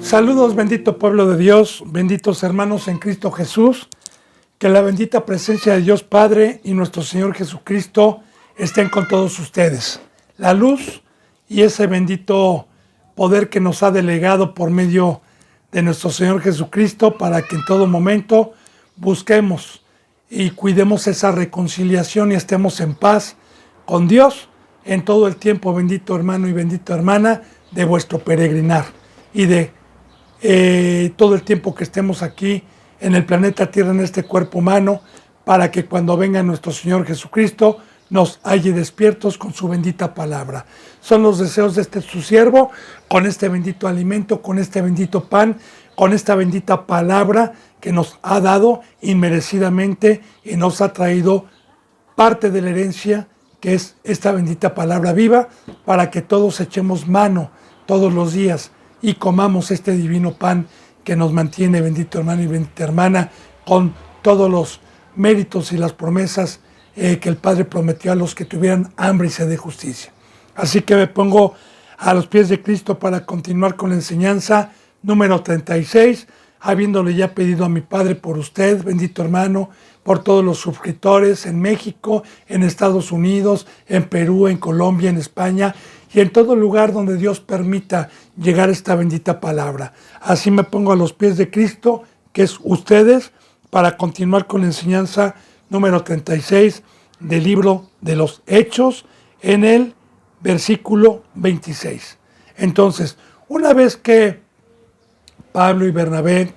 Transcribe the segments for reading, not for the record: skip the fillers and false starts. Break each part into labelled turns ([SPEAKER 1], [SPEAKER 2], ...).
[SPEAKER 1] Saludos, bendito pueblo de Dios, benditos hermanos en Cristo Jesús, que la bendita presencia de Dios Padre y nuestro Señor Jesucristo estén con todos ustedes. La luz y ese bendito poder que nos ha delegado por medio de nuestro Señor Jesucristo para que en todo momento busquemos y cuidemos esa reconciliación y estemos en paz con Dios en todo el tiempo, bendito hermano y bendita hermana, de vuestro peregrinar y de todo el tiempo que estemos aquí en el planeta Tierra, en este cuerpo humano, para que cuando venga nuestro Señor Jesucristo nos halle despiertos con su bendita palabra. Son los deseos de su siervo, con este bendito alimento, con este bendito pan, con esta bendita palabra que nos ha dado inmerecidamente y nos ha traído parte de la herencia, que es esta bendita palabra viva, para que todos echemos mano todos los días y comamos este divino pan que nos mantiene, bendito hermano y bendita hermana, con todos los méritos y las promesas que el Padre prometió a los que tuvieran hambre y sed de justicia. Así que me pongo a los pies de Cristo para continuar con la enseñanza número 36, habiéndole ya pedido a mi Padre por usted, bendito hermano, por todos los suscriptores en México, en Estados Unidos, en Perú, en Colombia, en España y en todo lugar donde Dios permita llegar esta bendita palabra. Así me pongo a los pies de Cristo, que es ustedes, para continuar con la enseñanza número 36 del libro de los Hechos, en el versículo 26. Entonces, una vez que Pablo y Bernabé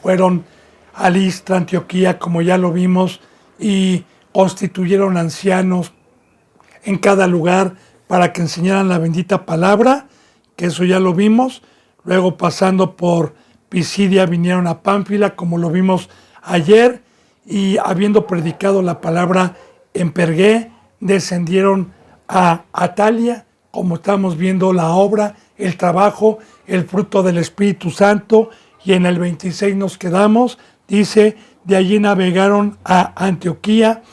[SPEAKER 1] fueron a Listra, Antioquía, como ya lo vimos, y constituyeron ancianos en cada lugar para que enseñaran la bendita palabra, que eso ya lo vimos. Luego, pasando por Pisidia, vinieron a Pánfila, como lo vimos ayer, y habiendo predicado la palabra en Pergué, descendieron a Atalia, como estamos viendo la obra, el trabajo, el fruto del Espíritu Santo, y en el 26 nos quedamos. Dice, de allí navegaron a Antioquía,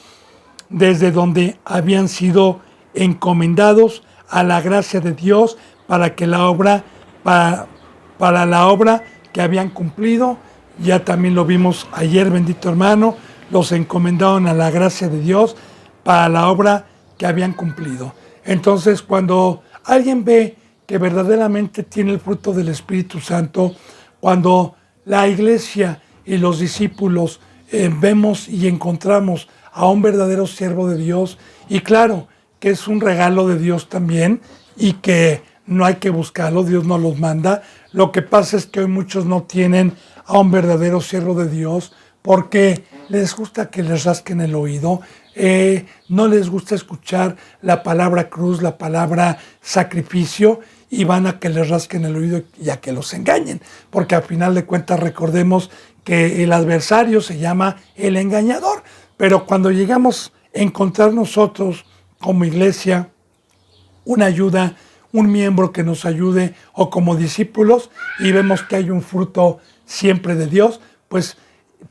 [SPEAKER 1] desde donde habían sido encomendados a la gracia de Dios para que la obra, para la obra que habían cumplido. Ya también lo vimos ayer, bendito hermano, los encomendaron a la gracia de Dios para la obra que habían cumplido. Entonces, cuando alguien ve que verdaderamente tiene el fruto del Espíritu Santo, cuando la iglesia y los discípulos vemos y encontramos a un verdadero siervo de Dios, y claro, que es un regalo de Dios también, y que no hay que buscarlo, Dios nos los manda. Lo que pasa es que hoy muchos no tienen a un verdadero siervo de Dios, porque les gusta que les rasquen el oído, no les gusta escuchar la palabra cruz, la palabra sacrificio, y van a que les rasquen el oído y a que los engañen, porque al final de cuentas recordemos que el adversario se llama el engañador. Pero cuando llegamos a encontrar nosotros como iglesia una ayuda, un miembro que nos ayude, o como discípulos, y vemos que hay un fruto siempre de Dios, pues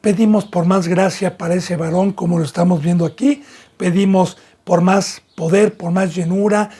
[SPEAKER 1] pedimos por más gracia para ese varón, como lo estamos viendo aquí, pedimos por más poder, por más llenura,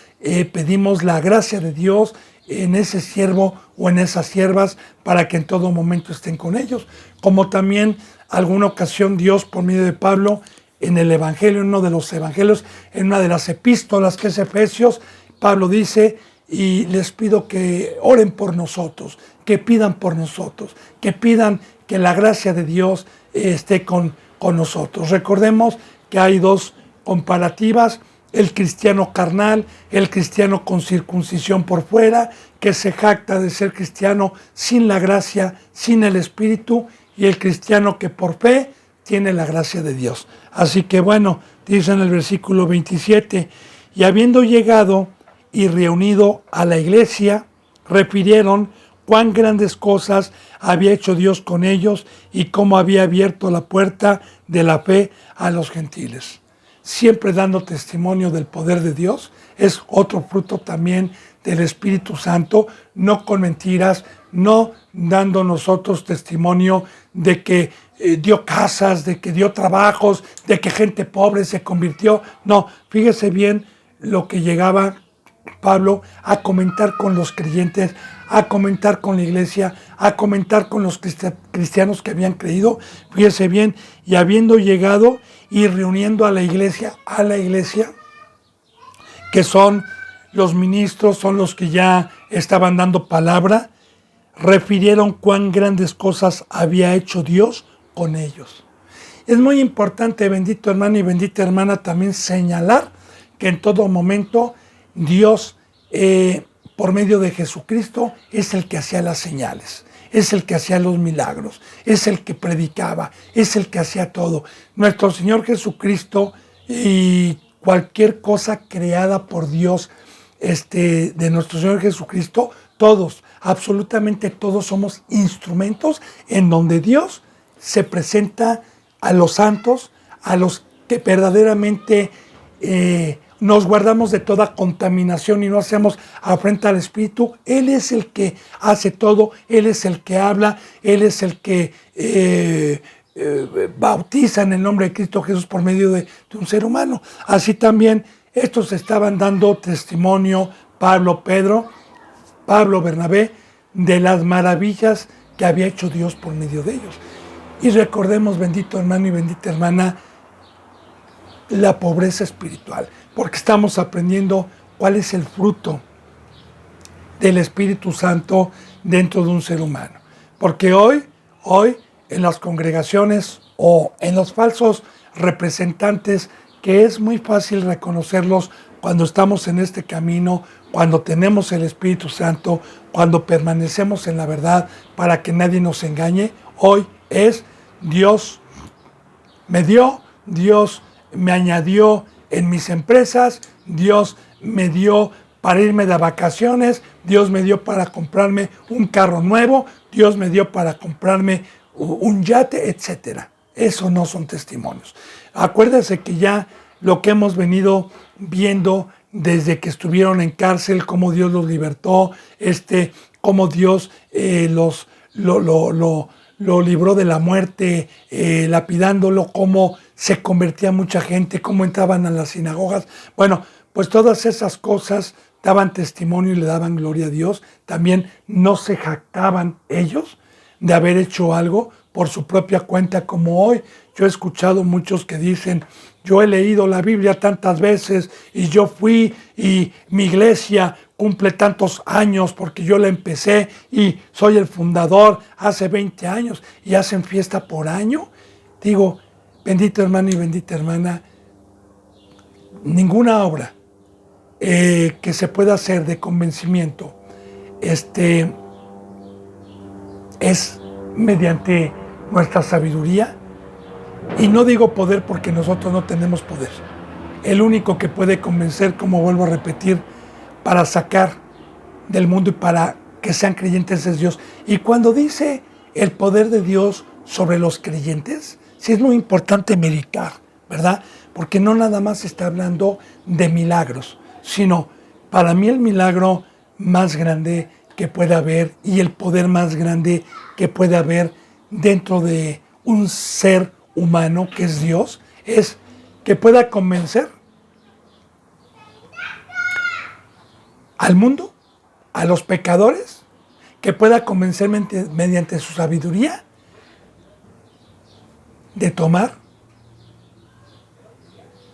[SPEAKER 1] pedimos la gracia de Dios en ese siervo o en esas siervas, para que en todo momento estén con ellos. Como también alguna ocasión Dios, por medio de Pablo, en el Evangelio, en uno de los Evangelios, en una de las epístolas que es Efesios, Pablo dice, y les pido que oren por nosotros, que pidan por nosotros, que pidan que la gracia de Dios esté con nosotros. Recordemos que hay dos comparativas: el cristiano carnal, el cristiano con circuncisión por fuera, que se jacta de ser cristiano sin la gracia, sin el Espíritu, y el cristiano que por fe tiene la gracia de Dios. Así que bueno, dice en el versículo 27, y habiendo llegado y reunido a la iglesia, refirieron cuán grandes cosas había hecho Dios con ellos y cómo había abierto la puerta de la fe a los gentiles. Siempre dando testimonio del poder de Dios, es otro fruto también del Espíritu Santo, no con mentiras, no dando nosotros testimonio de que dio casas, de que dio trabajos, de que gente pobre se convirtió. No, fíjese bien lo que llegaba Pablo a comentar con los creyentes, a comentar con la iglesia, a comentar con los cristianos que habían creído, fíjese bien, y habiendo llegado y reuniendo a la iglesia, que son los ministros, son los que ya estaban dando palabra, refirieron cuán grandes cosas había hecho Dios con ellos. Es muy importante, bendito hermano y bendita hermana, también señalar que en todo momento Dios, por medio de Jesucristo, es el que hacía las señales, es el que hacía los milagros, es el que predicaba, es el que hacía todo. Nuestro Señor Jesucristo y cualquier cosa creada por Dios, de nuestro Señor Jesucristo, todos, absolutamente todos somos instrumentos en donde Dios se presenta a los santos, a los que verdaderamente nos guardamos de toda contaminación y no hacemos afrenta al Espíritu. Él es el que hace todo, Él es el que habla, Él es el que bautiza en el nombre de Cristo Jesús por medio de un ser humano. Así también estos estaban dando testimonio, Pablo, Pedro, Pablo, Bernabé, de las maravillas que había hecho Dios por medio de ellos. Y recordemos, bendito hermano y bendita hermana, la pobreza espiritual, porque estamos aprendiendo cuál es el fruto del Espíritu Santo dentro de un ser humano. Porque hoy en las congregaciones o en los falsos representantes, que es muy fácil reconocerlos cuando estamos en este camino, cuando tenemos el Espíritu Santo, cuando permanecemos en la verdad para que nadie nos engañe, hoy es Dios me dio, Dios me añadió en mis empresas, Dios me dio para irme de vacaciones, Dios me dio para comprarme un carro nuevo, Dios me dio para comprarme un yate, etc. Eso no son testimonios. Acuérdense que ya lo que hemos venido viendo desde que estuvieron en cárcel, cómo Dios los libertó, cómo Dios lo libró de la muerte, lapidándolo, cómo se convertía mucha gente, cómo entraban a las sinagogas. Bueno, pues todas esas cosas daban testimonio y le daban gloria a Dios. También no se jactaban ellos de haber hecho algo por su propia cuenta, como hoy. Yo he escuchado muchos que dicen, yo he leído la Biblia tantas veces y yo fui y mi iglesia cumple tantos años porque yo la empecé y soy el fundador hace 20 años y hacen fiesta por año. Digo, bendito hermano y bendita hermana, ninguna obra que se pueda hacer de convencimiento es mediante nuestra sabiduría. Y no digo poder porque nosotros no tenemos poder. El único que puede convencer, como vuelvo a repetir, para sacar del mundo y para que sean creyentes es Dios. Y cuando dice el poder de Dios sobre los creyentes, sí es muy importante meditar, ¿verdad? Porque no nada más está hablando de milagros, sino para mí el milagro más grande que puede haber y el poder más grande que puede haber dentro de un ser humano que es Dios, es que pueda convencer al mundo, a los pecadores, que pueda convencer mediante su sabiduría de tomar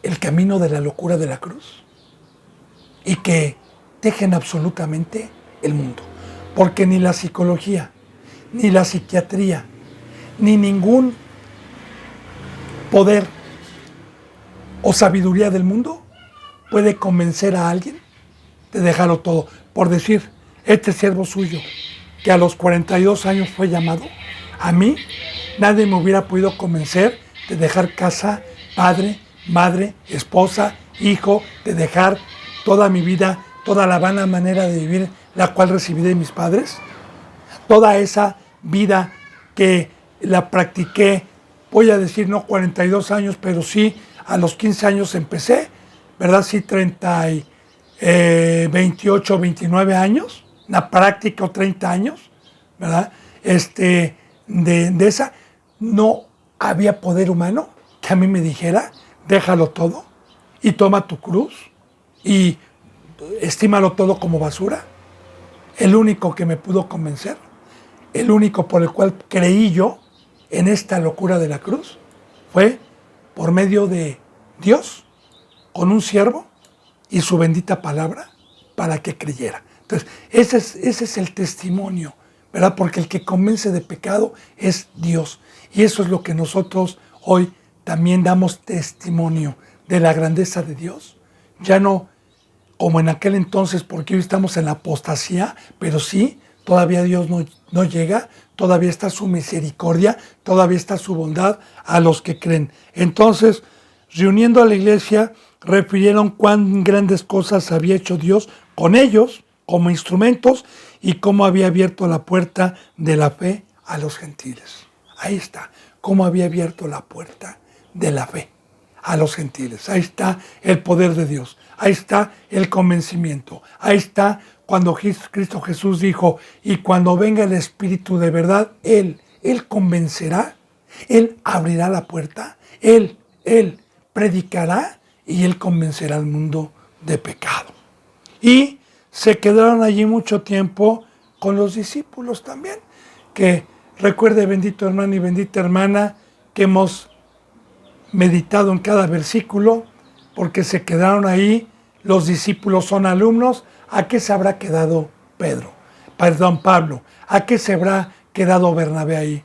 [SPEAKER 1] el camino de la locura de la cruz y que dejen absolutamente el mundo. Porque ni la psicología, ni la psiquiatría, ni ningún poder o sabiduría del mundo puede convencer a alguien de dejarlo todo. Por decir, este siervo suyo, que a los 42 años fue llamado, a mí nadie me hubiera podido convencer de dejar casa, padre, madre, esposa, hijo, de dejar toda mi vida, toda la vana manera de vivir, la cual recibí de mis padres, toda esa vida que la practiqué, voy a decir no 42 años, pero sí a los 15 años empecé, ¿verdad? Sí, 28, 29 años, una práctica o 30 años, ¿verdad? De esa, no había poder humano que a mí me dijera, déjalo todo y toma tu cruz y estímalo todo como basura. El único que me pudo convencer, el único por el cual creí yo en esta locura de la cruz, fue por medio de Dios, con un siervo y su bendita palabra, para que creyera. Entonces, ese es el testimonio, ¿verdad? Porque el que convence de pecado es Dios. Y eso es lo que nosotros hoy también damos testimonio de la grandeza de Dios. Ya no como en aquel entonces, porque hoy estamos en la apostasía, pero sí, todavía Dios no llega, todavía está su misericordia, todavía está su bondad a los que creen. Entonces, reuniendo a la iglesia, refirieron cuán grandes cosas había hecho Dios con ellos, como instrumentos, y cómo había abierto la puerta de la fe a los gentiles. Ahí está, cómo había abierto la puerta de la fe a los gentiles. Ahí está el poder de Dios. Ahí está el convencimiento. Ahí está cuando Cristo Jesús dijo, y cuando venga el Espíritu de verdad, Él convencerá, Él abrirá la puerta, Él predicará y Él convencerá al mundo de pecado. Y se quedaron allí mucho tiempo con los discípulos también, que recuerde, bendito hermano y bendita hermana, que hemos meditado en cada versículo, porque se quedaron ahí, los discípulos son alumnos. ¿A qué se habrá quedado Pablo? ¿A qué se habrá quedado Bernabé ahí?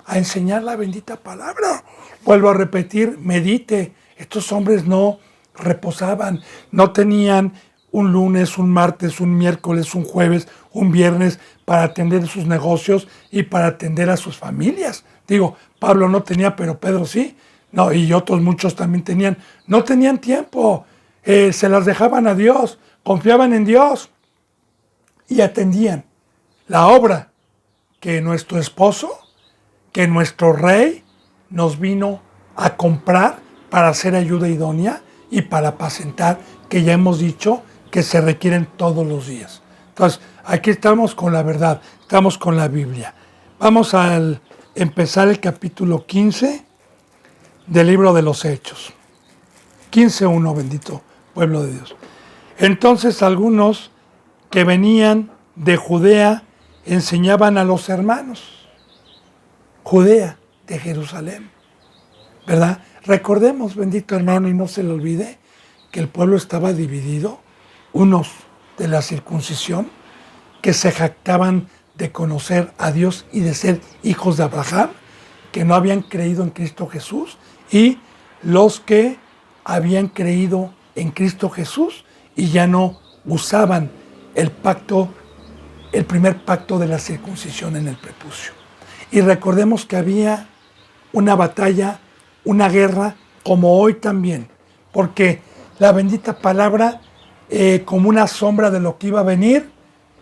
[SPEAKER 1] A enseñar la bendita palabra. Vuelvo a repetir, medite. Estos hombres no reposaban, no tenían un lunes, un martes, un miércoles, un jueves, un viernes para atender sus negocios y para atender a sus familias. Digo, Pablo no tenía, pero Pedro sí. No, y otros muchos también tenían. No tenían tiempo. Se las dejaban a Dios, confiaban en Dios y atendían la obra que nuestro esposo, que nuestro rey nos vino a comprar para hacer ayuda idónea y para apacentar, que ya hemos dicho que se requieren todos los días. Entonces, aquí estamos con la verdad, estamos con la Biblia. Vamos a empezar el capítulo 15 del libro de los Hechos. 15:1, bendito pueblo de Dios. Entonces algunos que venían de Judea enseñaban a los hermanos. Judea, de Jerusalén, ¿verdad? Recordemos, bendito hermano, y no se le olvide, que el pueblo estaba dividido, unos de la circuncisión, que se jactaban de conocer a Dios y de ser hijos de Abraham, que no habían creído en Cristo Jesús, y los que habían creído en Cristo Jesús y ya no usaban el primer pacto de la circuncisión en el prepucio. Y recordemos que había una batalla, una guerra, como hoy también, porque la bendita palabra, como una sombra de lo que iba a venir,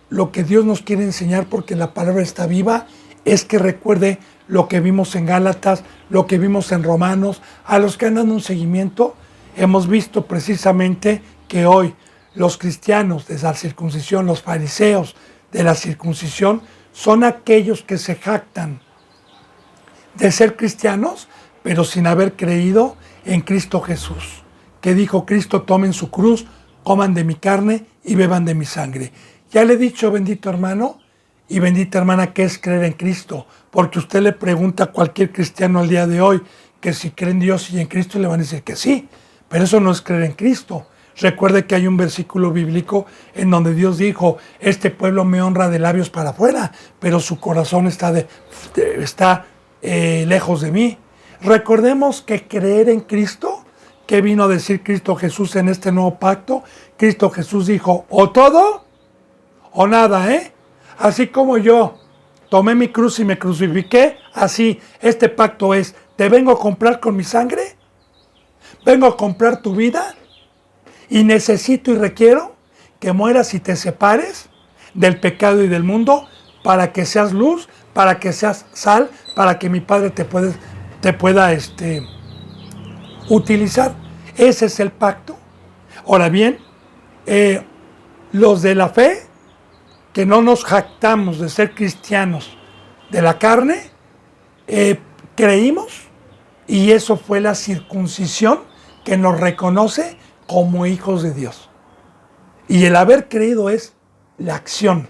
[SPEAKER 1] lo que Dios nos quiere enseñar, porque la palabra está viva, es que recuerde lo que vimos en Gálatas, lo que vimos en Romanos. A los que han dado un seguimiento, hemos visto precisamente que hoy los cristianos de la circuncisión, los fariseos de la circuncisión, son aquellos que se jactan de ser cristianos, pero sin haber creído en Cristo Jesús, que dijo Cristo: tomen su cruz, coman de mi carne y beban de mi sangre. Ya le he dicho, bendito hermano y bendita hermana, que es creer en Cristo, porque usted le pregunta a cualquier cristiano al día de hoy que si cree en Dios y en Cristo, le van a decir que sí, pero eso no es creer en Cristo. Recuerde que hay un versículo bíblico en donde Dios dijo: este pueblo me honra de labios para afuera, pero su corazón está lejos de mí. Recordemos que creer en Cristo, ¿qué vino a decir Cristo Jesús en este nuevo pacto? Cristo Jesús dijo: o todo o nada, Así como yo tomé mi cruz y me crucifiqué, así este pacto es: te vengo a comprar con mi sangre, vengo a comprar tu vida, y necesito y requiero que mueras y te separes del pecado y del mundo, para que seas luz, para que seas sal, para que mi Padre te pueda utilizar. Ese es el pacto. Ahora bien, los de la fe, que no nos jactamos de ser cristianos de la carne, creímos, y eso fue la circuncisión que nos reconoce como hijos de Dios. Y el haber creído es la acción.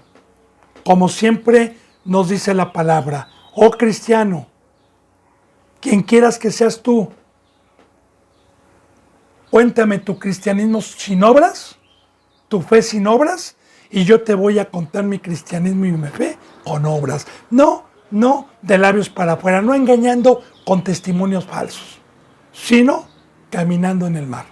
[SPEAKER 1] Como siempre nos dice la palabra, oh cristiano, quien quieras que seas tú, cuéntame tu cristianismo sin obras, tu fe sin obras, y yo te voy a contar mi cristianismo y mi fe con obras. No de labios para afuera, no engañando con testimonios falsos, sino caminando en el mar.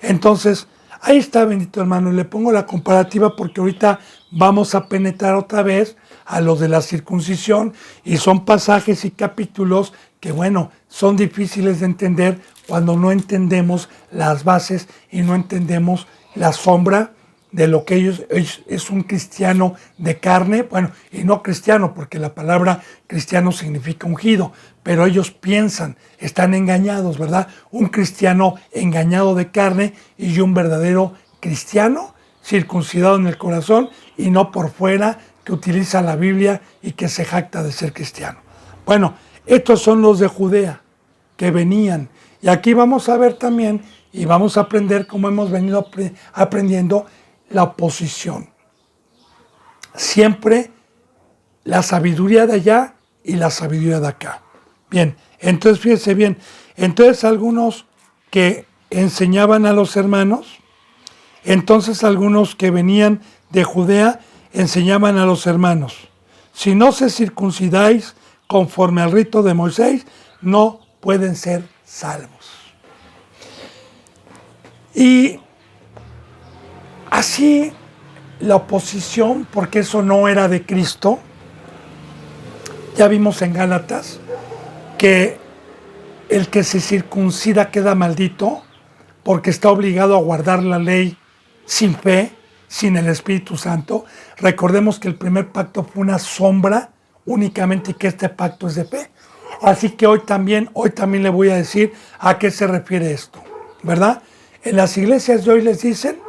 [SPEAKER 1] Entonces, ahí está, bendito hermano, le pongo la comparativa porque ahorita vamos a penetrar otra vez a los de la circuncisión y son pasajes y capítulos que, bueno, son difíciles de entender cuando no entendemos las bases y no entendemos la sombra de lo que ellos es un cristiano de carne, bueno, y no cristiano, porque la palabra cristiano significa ungido, pero ellos piensan, están engañados, ¿verdad? Un cristiano engañado de carne y un verdadero cristiano circuncidado en el corazón y no por fuera, que utiliza la Biblia y que se jacta de ser cristiano. Bueno, estos son los de Judea que venían, y aquí vamos a ver también y vamos a aprender, como hemos venido aprendiendo, la oposición. Siempre la sabiduría de allá y la sabiduría de acá. Bien, entonces fíjense bien. Entonces algunos que enseñaban a los hermanos, entonces algunos que venían de Judea enseñaban a los hermanos, si no se circuncidáis conforme al rito de Moisés, no pueden ser salvos. Y así la oposición, porque eso no era de Cristo, ya vimos en Gálatas que el que se circuncida queda maldito porque está obligado a guardar la ley sin fe, sin el Espíritu Santo. Recordemos que el primer pacto fue una sombra únicamente y que este pacto es de fe. Así que hoy también le voy a decir a qué se refiere esto, ¿verdad? En las iglesias de hoy les dicen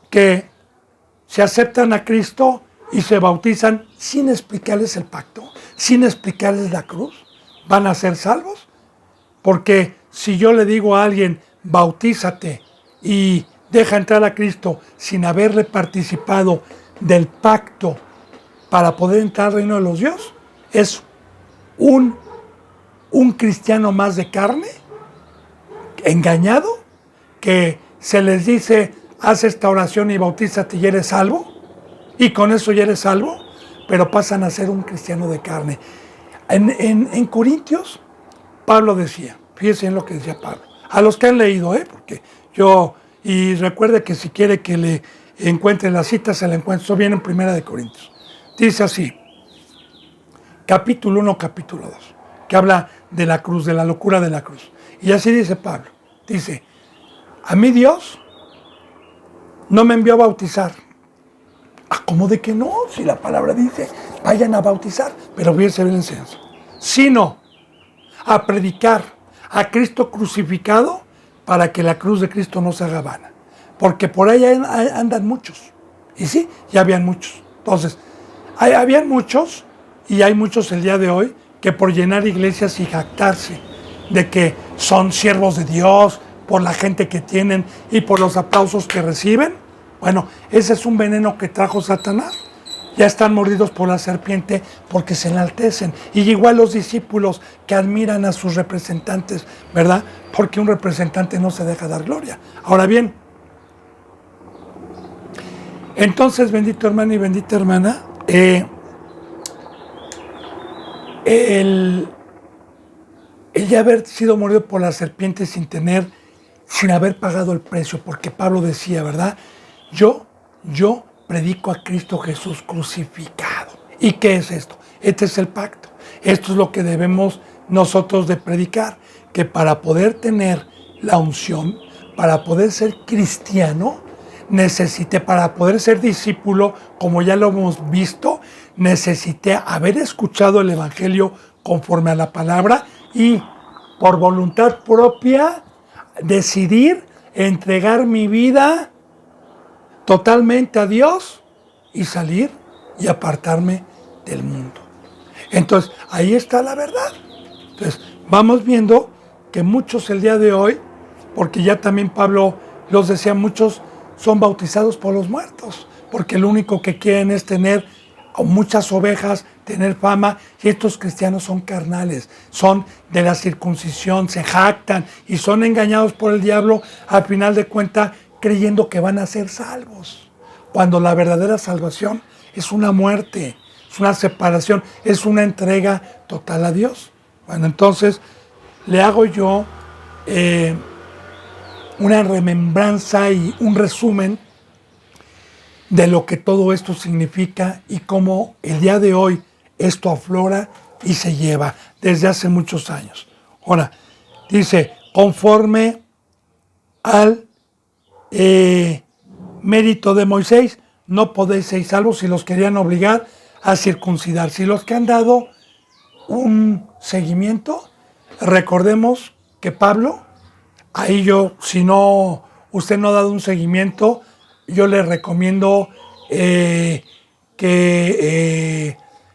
[SPEAKER 1] que se aceptan a Cristo y se bautizan sin explicarles el pacto, sin explicarles la cruz, van a ser salvos. Porque si yo le digo a alguien, bautízate y deja entrar a Cristo sin haberle participado del pacto para poder entrar al reino de los dioses, es un cristiano más de carne, engañado, que se les dice, haz esta oración y bautízate y eres salvo, y con eso ya eres salvo, pero pasan a ser un cristiano de carne. En Corintios, Pablo decía, fíjense en lo que decía Pablo, a los que han leído, porque y recuerde que si quiere que le encuentre la cita, se la encuentro, eso viene en Primera de Corintios. Dice así, capítulo 1, capítulo 2, que habla de la cruz, de la locura de la cruz. Y así dice Pablo, dice, a mí Dios no me envió a bautizar. ¿Cómo de que no? Si la palabra dice, vayan a bautizar, pero fíjense bien la enseñanza. Sino a predicar a Cristo crucificado para que la cruz de Cristo no se haga vana. Porque por ahí andan muchos. Y sí, ya habían muchos. Entonces, habían muchos, y hay muchos el día de hoy, que por llenar iglesias y jactarse de que son siervos de Dios, por la gente que tienen y por los aplausos que reciben, bueno, ese es un veneno que trajo Satanás. Ya están mordidos por la serpiente porque se enaltecen. Y igual los discípulos que admiran a sus representantes, ¿verdad? Porque un representante no se deja dar gloria. Ahora bien, entonces, bendito hermano y bendita hermana, el ya haber sido mordido por la serpiente sin haber pagado el precio, porque Pablo decía, ¿verdad? Yo predico a Cristo Jesús crucificado. ¿Y qué es esto? Este es el pacto. Esto es lo que debemos nosotros de predicar, que para poder tener la unción, para poder ser cristiano, para poder ser discípulo, como ya lo hemos visto, necesité haber escuchado el Evangelio conforme a la palabra y por voluntad propia decidir entregar mi vida totalmente a Dios y salir y apartarme del mundo. Entonces, ahí está la verdad. Entonces, vamos viendo que muchos el día de hoy, porque ya también Pablo los decía, muchos son bautizados por los muertos, porque lo único que quieren es tener muchas ovejas, tener fama, y estos cristianos son carnales, son de la circuncisión, se jactan y son engañados por el diablo, al final de cuentas creyendo que van a ser salvos, cuando la verdadera salvación es una muerte, es una separación, es una entrega total a Dios. Bueno, entonces le hago yo una remembranza y un resumen de lo que todo esto significa y cómo el día de hoy esto aflora y se lleva desde hace muchos años. Ahora, dice, conforme al mérito de Moisés, no podéis ser salvos si los querían obligar a circuncidar. Si los que han dado un seguimiento, recordemos que Pablo, ahí yo, si no, usted no ha dado un seguimiento, yo le recomiendo que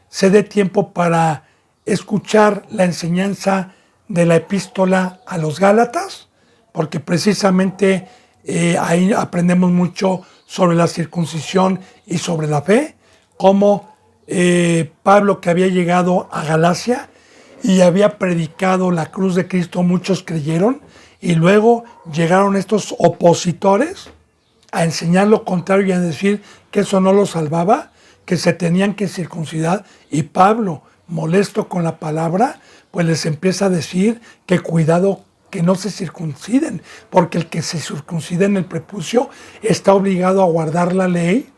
[SPEAKER 1] se dé tiempo para escuchar la enseñanza de la epístola a los Gálatas, porque precisamente ahí aprendemos mucho sobre la circuncisión y sobre la fe, como Pablo, que había llegado a Galacia y había predicado la cruz de Cristo, muchos creyeron, y luego llegaron estos opositores a enseñar lo contrario y a decir que eso no los salvaba, que se tenían que circuncidar, y Pablo, molesto con la palabra, pues les empieza a decir que cuidado que no se circunciden, porque el que se circuncida en el prepucio está obligado a guardar la ley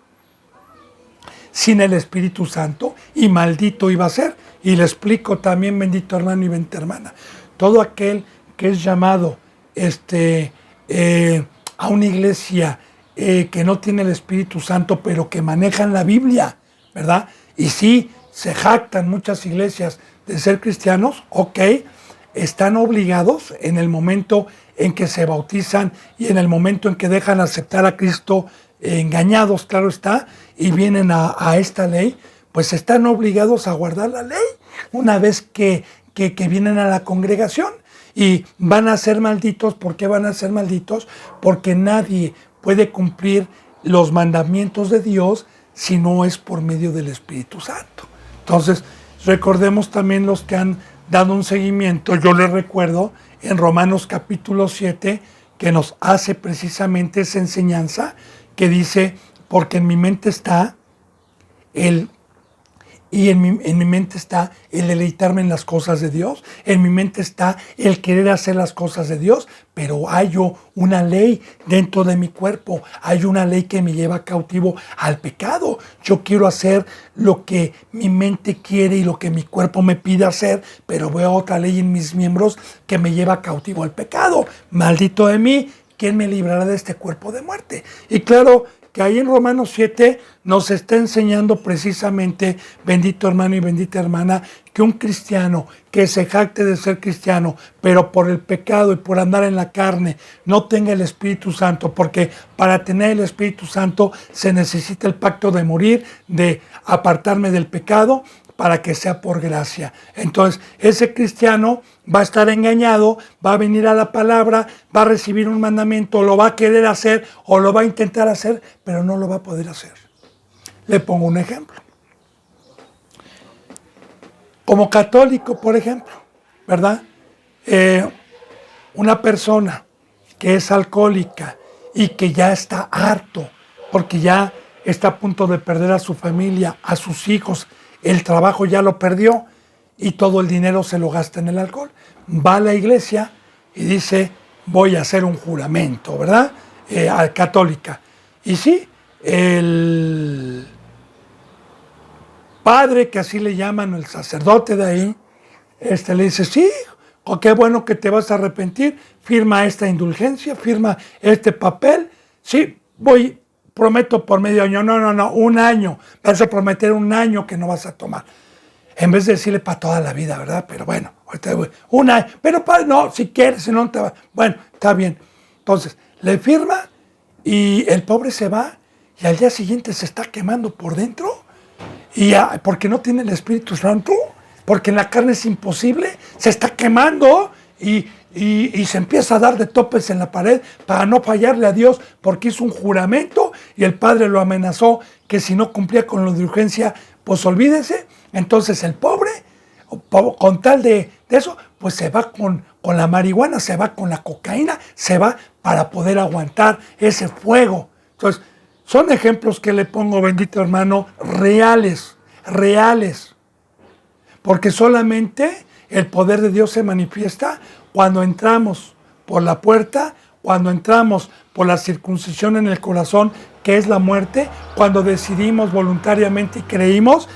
[SPEAKER 1] sin el Espíritu Santo, y maldito iba a ser. Y le explico también, bendito hermano y bendita hermana, todo aquel que es llamado a una iglesia que no tiene el Espíritu Santo, pero que manejan la Biblia, ¿verdad? Y sí, se jactan muchas iglesias de ser cristianos, ok, están obligados en el momento en que se bautizan y en el momento en que dejan aceptar a Cristo, engañados, claro está, y vienen a esta ley, pues están obligados a guardar la ley una vez que vienen a la congregación, y van a ser malditos. ¿Por qué van a ser malditos? Porque nadie puede cumplir los mandamientos de Dios si no es por medio del Espíritu Santo. Entonces, recordemos también los que han dado un seguimiento. Yo les recuerdo en Romanos capítulo 7 que nos hace precisamente esa enseñanza que dice, porque en mi mente está en mi mente está el deleitarme en las cosas de Dios, en mi mente está el querer hacer las cosas de Dios, pero hay una ley dentro de mi cuerpo, hay una ley que me lleva cautivo al pecado. Yo quiero hacer lo que mi mente quiere y lo que mi cuerpo me pide hacer, pero veo otra ley en mis miembros que me lleva cautivo al pecado. Maldito de mí, ¿quién me librará de este cuerpo de muerte? Y claro, que ahí en Romanos 7 nos está enseñando precisamente, bendito hermano y bendita hermana, que un cristiano que se jacte de ser cristiano, pero por el pecado y por andar en la carne, no tenga el Espíritu Santo, porque para tener el Espíritu Santo se necesita el pacto de morir, de apartarme del pecado, para que sea por gracia. Entonces, ese cristiano va a estar engañado, va a venir a la palabra, va a recibir un mandamiento, lo va a querer hacer o lo va a intentar hacer, pero no lo va a poder hacer. Le pongo un ejemplo. Como católico, por ejemplo, ¿verdad? Una persona que es alcohólica y que ya está harto, porque ya está a punto de perder a su familia, a sus hijos, el trabajo ya lo perdió y todo el dinero se lo gasta en el alcohol. Va a la iglesia y dice, voy a hacer un juramento, ¿verdad? Católica. Y sí, el padre, que así le llaman, el sacerdote de ahí, le dice, sí, qué bueno que te vas a arrepentir, firma esta indulgencia, firma este papel, sí, prometo por medio año, no, un año, vas a prometer un año que no vas a tomar. En vez de decirle para toda la vida, ¿verdad? Pero bueno, ahorita un año, pero no, si quieres, si no te va. Bueno, está bien. Entonces, le firma y el pobre se va y al día siguiente se está quemando por dentro, y porque no tiene el Espíritu Santo, porque en la carne es imposible, se está quemando y y se empieza a dar de topes en la pared para no fallarle a Dios porque hizo un juramento y el padre lo amenazó que si no cumplía con lo de urgencia, pues olvídese. Entonces el pobre, con tal de eso, pues se va con la marihuana, se va con la cocaína, se va para poder aguantar ese fuego. Entonces, son ejemplos que le pongo, bendito hermano, reales. Porque solamente el poder de Dios se manifiesta cuando entramos por la puerta, cuando entramos por la circuncisión en el corazón, que es la muerte, cuando decidimos voluntariamente y creímos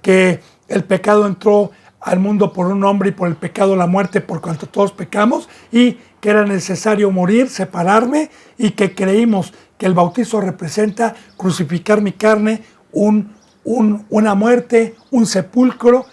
[SPEAKER 1] que el pecado entró al mundo por un hombre y por el pecado la muerte, por cuanto todos pecamos, y que era necesario morir, separarme, y que creímos que el bautizo representa crucificar mi carne, una muerte, un sepulcro,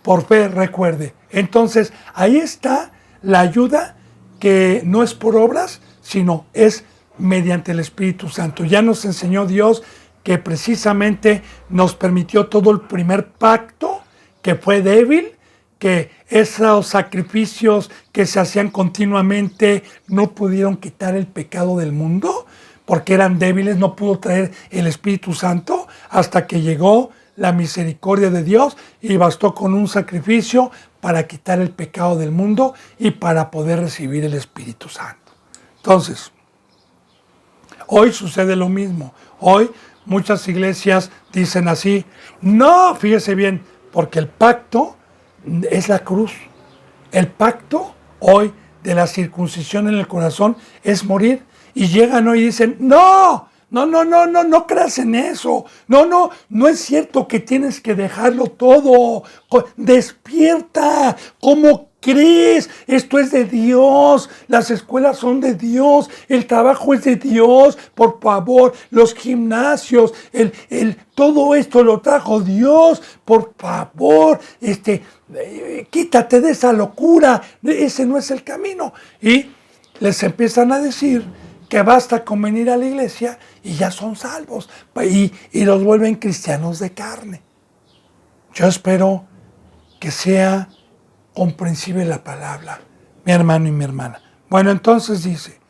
[SPEAKER 1] por fe, recuerde. Entonces, ahí está la ayuda que no es por obras, sino es mediante el Espíritu Santo. Ya nos enseñó Dios que precisamente nos permitió todo el primer pacto, que fue débil, que esos sacrificios que se hacían continuamente no pudieron quitar el pecado del mundo, porque eran débiles, no pudo traer el Espíritu Santo hasta que llegó la misericordia de Dios y bastó con un sacrificio para quitar el pecado del mundo y para poder recibir el Espíritu Santo. Entonces, hoy sucede lo mismo. Hoy muchas iglesias dicen así, no, fíjese bien, porque el pacto es la cruz. El pacto hoy de la circuncisión en el corazón es morir. Y llegan hoy y dicen, no creas en eso. No es cierto que tienes que dejarlo todo. Despierta. ¿Cómo crees? Esto es de Dios. Las escuelas son de Dios. El trabajo es de Dios. Por favor, los gimnasios, todo esto lo trajo Dios. Por favor, quítate de esa locura. Ese no es el camino. Y les empiezan a decir que basta con venir a la iglesia y ya son salvos, y los vuelven cristianos de carne. Yo espero que sea comprensible la palabra, mi hermano y mi hermana. Bueno, entonces dice,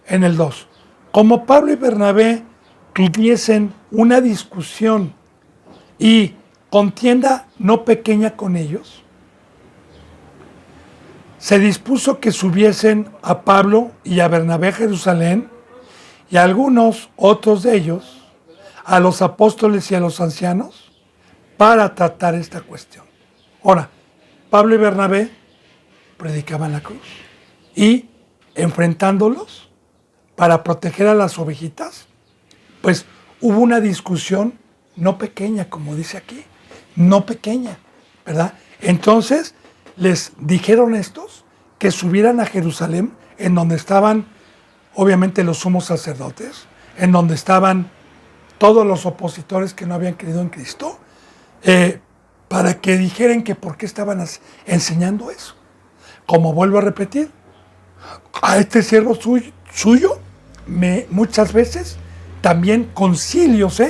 [SPEAKER 1] en el 2, como Pablo y Bernabé tuviesen una discusión y contienda no pequeña con ellos, se dispuso que subiesen a Pablo y a Bernabé a Jerusalén, y a algunos otros de ellos, a los apóstoles y a los ancianos, para tratar esta cuestión. Ahora, Pablo y Bernabé predicaban la cruz, y enfrentándolos para proteger a las ovejitas, pues hubo una discusión no pequeña, como dice aquí, no pequeña, ¿verdad? Entonces, les dijeron estos que subieran a Jerusalén, en donde estaban obviamente los sumos sacerdotes, en donde estaban todos los opositores que no habían creído en Cristo, para que dijeran que por qué estaban enseñando eso. Como vuelvo a repetir, a este siervo suyo, muchas veces, también concilios,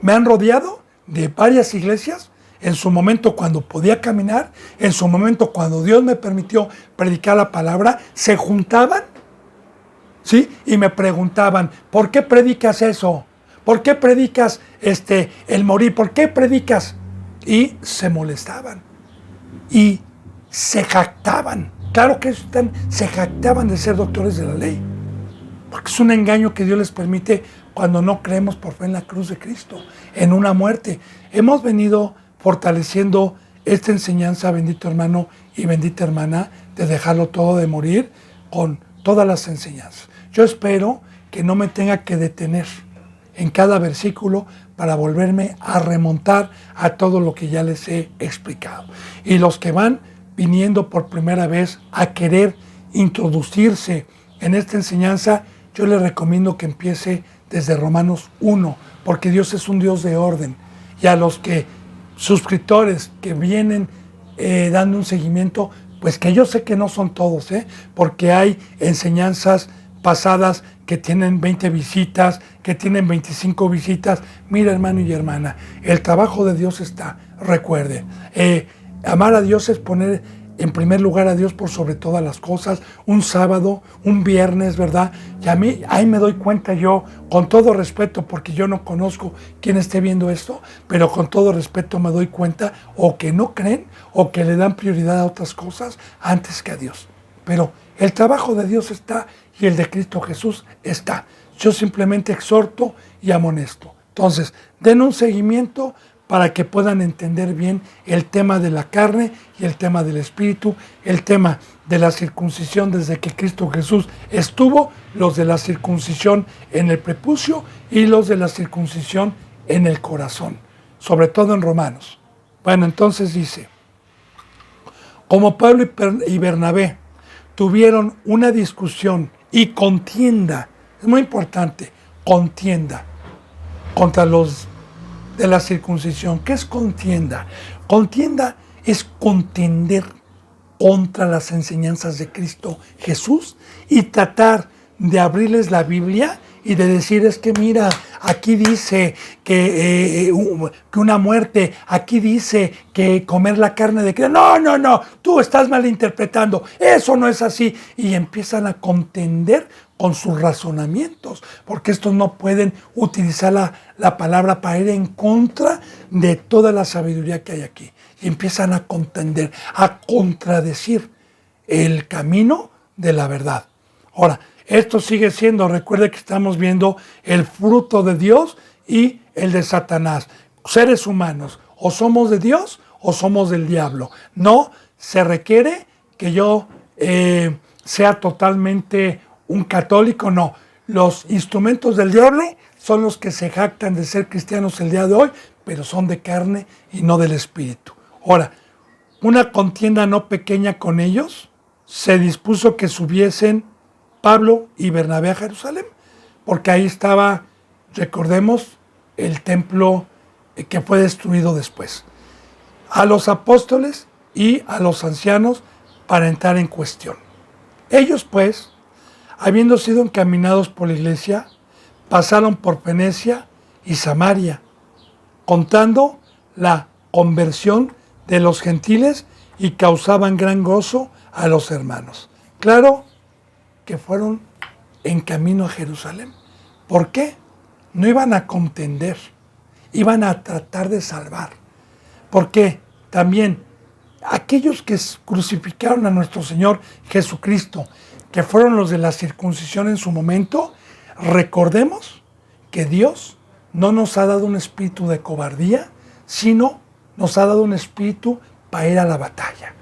[SPEAKER 1] me han rodeado de varias iglesias, en su momento cuando podía caminar, en su momento cuando Dios me permitió predicar la palabra, se juntaban, ¿sí? Y me preguntaban, ¿por qué predicas eso? ¿Por qué predicas el morir? ¿Por qué predicas? Y se molestaban y se jactaban. Claro que se jactaban de ser doctores de la ley, porque es un engaño que Dios les permite cuando no creemos por fe en la cruz de Cristo, en una muerte. Hemos venido fortaleciendo esta enseñanza, bendito hermano y bendita hermana, de dejarlo todo, de morir, con todas las enseñanzas. Yo espero que no me tenga que detener en cada versículo para volverme a remontar a todo lo que ya les he explicado. Y los que van viniendo por primera vez a querer introducirse en esta enseñanza, yo les recomiendo que empiece desde Romanos 1, porque Dios es un Dios de orden. Y a los suscriptores que vienen dando un seguimiento, pues que yo sé que no son todos, porque hay enseñanzas pasadas que tienen 20 visitas, que tienen 25 visitas. Mira, hermano y hermana, el trabajo de Dios está, recuerde, amar a Dios es poner en primer lugar a Dios por sobre todas las cosas, un sábado, un viernes, ¿verdad? Y a mí, ahí me doy cuenta yo, con todo respeto, porque yo no conozco quién esté viendo esto, pero con todo respeto me doy cuenta, o que no creen, o que le dan prioridad a otras cosas antes que a Dios. Pero el trabajo de Dios está, y el de Cristo Jesús está. Yo simplemente exhorto y amonesto. Entonces, den un seguimiento para que puedan entender bien el tema de la carne y el tema del espíritu, el tema de la circuncisión desde que Cristo Jesús estuvo, los de la circuncisión en el prepucio y los de la circuncisión en el corazón, sobre todo en Romanos. Bueno, entonces dice, como Pablo y Bernabé tuvieron una discusión y contienda, es muy importante, contienda contra los de la circuncisión. ¿Qué es contienda? Contienda es contender contra las enseñanzas de Cristo Jesús y tratar de abrirles la Biblia y de decir, es que mira, aquí dice que una muerte, aquí dice que comer la carne de Cristo. No, tú estás malinterpretando, eso no es así. Y empiezan a contender con sus razonamientos, porque estos no pueden utilizar la palabra para ir en contra de toda la sabiduría que hay aquí. Y empiezan a contender, a contradecir el camino de la verdad. Ahora, esto sigue siendo, recuerde que estamos viendo el fruto de Dios y el de Satanás. Seres humanos, o somos de Dios o somos del diablo. No se requiere que yo sea totalmente un católico, no. Los instrumentos del diablo son los que se jactan de ser cristianos el día de hoy, pero son de carne y no del espíritu. Ahora, una contienda no pequeña con ellos, se dispuso que subiesen Pablo y Bernabé a Jerusalén, porque ahí estaba, recordemos, el templo que fue destruido después. A los apóstoles y a los ancianos para entrar en cuestión. Ellos pues, habiendo sido encaminados por la iglesia, pasaron por Venecia y Samaria, contando la conversión de los gentiles y causaban gran gozo a los hermanos. Claro que fueron en camino a Jerusalén. ¿Por qué? No iban a contender, iban a tratar de salvar. Porque también aquellos que crucificaron a nuestro Señor Jesucristo, que fueron los de la circuncisión en su momento, recordemos que Dios no nos ha dado un espíritu de cobardía, sino nos ha dado un espíritu para ir a la batalla,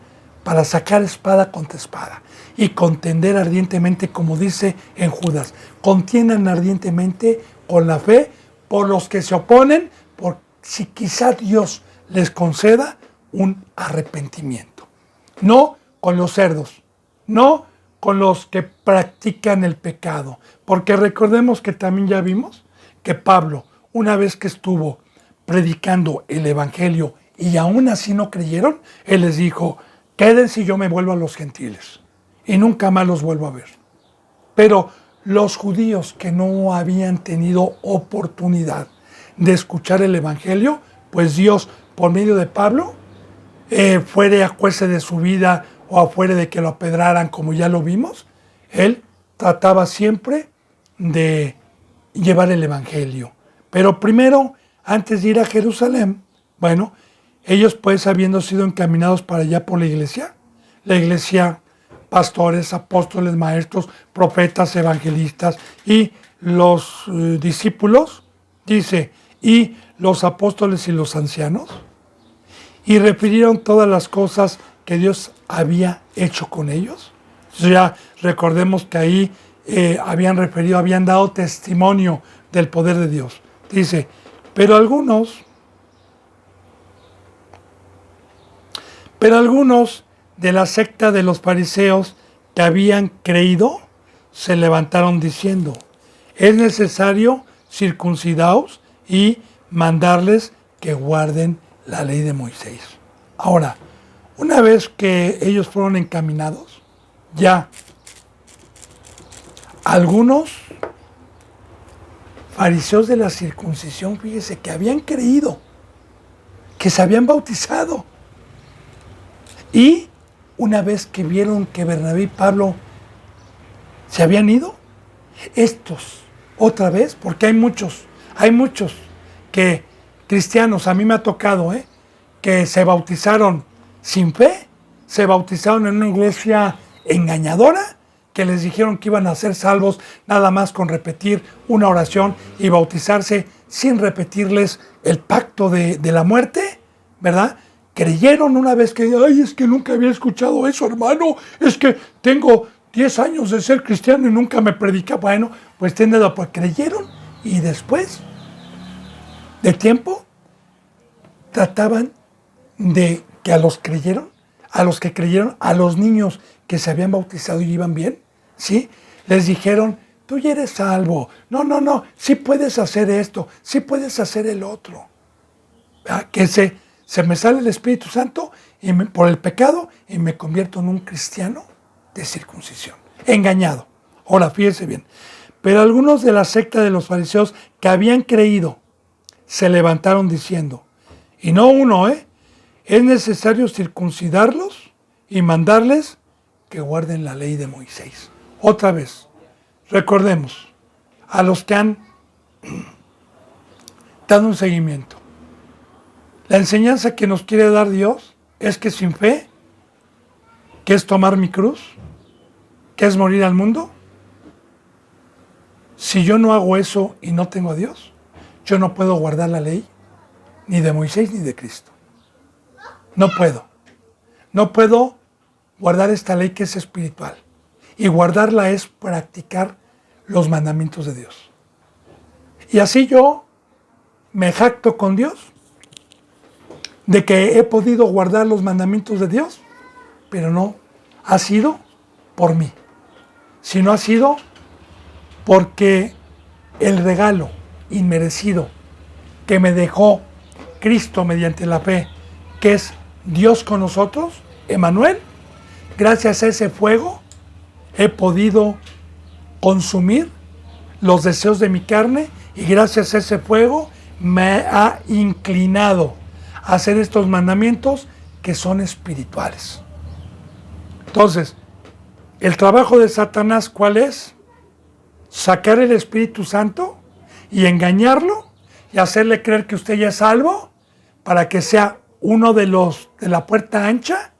[SPEAKER 1] para sacar espada contra espada y contender ardientemente, como dice en Judas. Contiendan ardientemente con la fe por los que se oponen, por si quizá Dios les conceda un arrepentimiento. No con los cerdos, no con los que practican el pecado, porque recordemos que también ya vimos que Pablo, una vez que estuvo predicando el evangelio y aún así no creyeron, él les dijo, quédense y yo me vuelvo a los gentiles y nunca más los vuelvo a ver. Pero los judíos que no habían tenido oportunidad de escuchar el evangelio, pues Dios, por medio de Pablo, fuere a cueste de su vida o afuera de que lo apedraran, como ya lo vimos, él trataba siempre de llevar el evangelio. Pero primero, antes de ir a Jerusalén, bueno, ellos pues habiendo sido encaminados para allá por la iglesia, pastores, apóstoles, maestros, profetas, evangelistas y los discípulos, dice, y los apóstoles y los ancianos, y refirieron todas las cosas que Dios había hecho con ellos. Ya recordemos que ahí habían dado testimonio del poder de Dios. Dice, pero algunos de la secta de los fariseos que habían creído, se levantaron diciendo, es necesario circuncidaos y mandarles que guarden la ley de Moisés. Ahora, una vez que ellos fueron encaminados, ya algunos fariseos de la circuncisión, fíjese, que habían creído, que se habían bautizado y una vez que vieron que Bernabé y Pablo se habían ido, estos, otra vez, porque hay muchos que cristianos, a mí me ha tocado, que se bautizaron sin fe, se bautizaron en una iglesia engañadora, que les dijeron que iban a ser salvos nada más con repetir una oración y bautizarse sin repetirles el pacto de la muerte, ¿verdad? Creyeron una vez que, ay, es que nunca había escuchado eso, hermano, es que tengo 10 años de ser cristiano y nunca me predica. Bueno, pues pues creyeron y después de tiempo trataban de que a los que creyeron, a los niños que se habían bautizado y iban bien, ¿sí? Les dijeron, tú ya eres salvo, no, sí puedes hacer esto, sí puedes hacer el otro. ¿Verdad? Que se me sale el Espíritu Santo por el pecado y me convierto en un cristiano de circuncisión, engañado. Ahora, fíjense bien, pero algunos de la secta de los fariseos que habían creído se levantaron diciendo, y no uno, es necesario circuncidarlos y mandarles que guarden la ley de Moisés. Otra vez, recordemos, a los que han dado un seguimiento. La enseñanza que nos quiere dar Dios es que sin fe, que es tomar mi cruz, que es morir al mundo, si yo no hago eso y no tengo a Dios, yo no puedo guardar la ley ni de Moisés ni de Cristo. No puedo. No puedo guardar esta ley que es espiritual. Y guardarla es practicar los mandamientos de Dios. Y así yo me jacto con Dios de que he podido guardar los mandamientos de Dios, pero no ha sido por mí, sino ha sido porque el regalo inmerecido que me dejó Cristo mediante la fe, que es Dios con nosotros, Emmanuel, gracias a ese fuego he podido consumir los deseos de mi carne y gracias a ese fuego me ha inclinado a hacer estos mandamientos que son espirituales. Entonces, el trabajo de Satanás, ¿cuál es? Sacar el Espíritu Santo y engañarlo y hacerle creer que usted ya es salvo para que sea uno de los de la puerta ancha,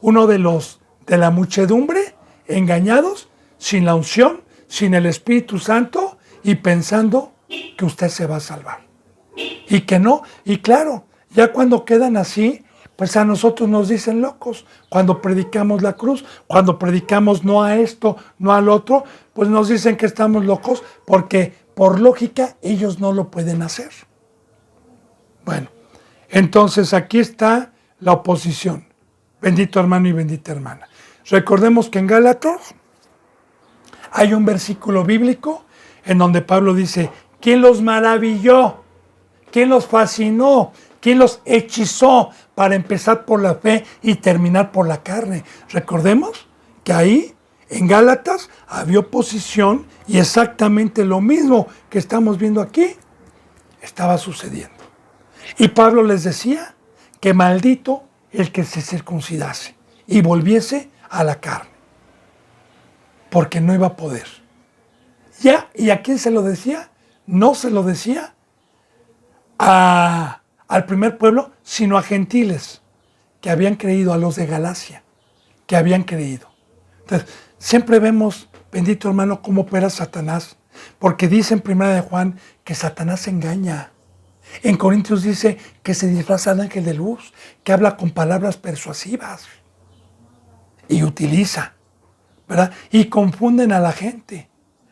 [SPEAKER 1] uno de los de la muchedumbre, engañados, sin la unción, sin el Espíritu Santo y pensando que usted se va a salvar. Y que no, y claro, ya cuando quedan así, pues a nosotros nos dicen locos. Cuando predicamos la cruz, cuando predicamos no a esto, no al otro, pues nos dicen que estamos locos porque por lógica ellos no lo pueden hacer. Bueno, entonces aquí está la oposición. Bendito hermano y bendita hermana. Recordemos que en Gálatas hay un versículo bíblico en donde Pablo dice, ¿quién los maravilló? ¿Quién los fascinó? ¿Quién los hechizó para empezar por la fe y terminar por la carne? Recordemos que ahí, en Gálatas, había oposición y exactamente lo mismo que estamos viendo aquí estaba sucediendo. Y Pablo les decía que maldito el que se circuncidase y volviese a la carne, porque no iba a poder. Ya, ¿y a quién se lo decía? No se lo decía al primer pueblo, sino a gentiles que habían creído, a los de Galacia, que habían creído. Entonces, siempre vemos, bendito hermano, cómo opera Satanás, porque dice en 1 de Juan que Satanás engaña. En Corintios dice que se disfraza de ángel de luz, que habla con palabras persuasivas y utiliza, ¿verdad? Y confunden a la gente.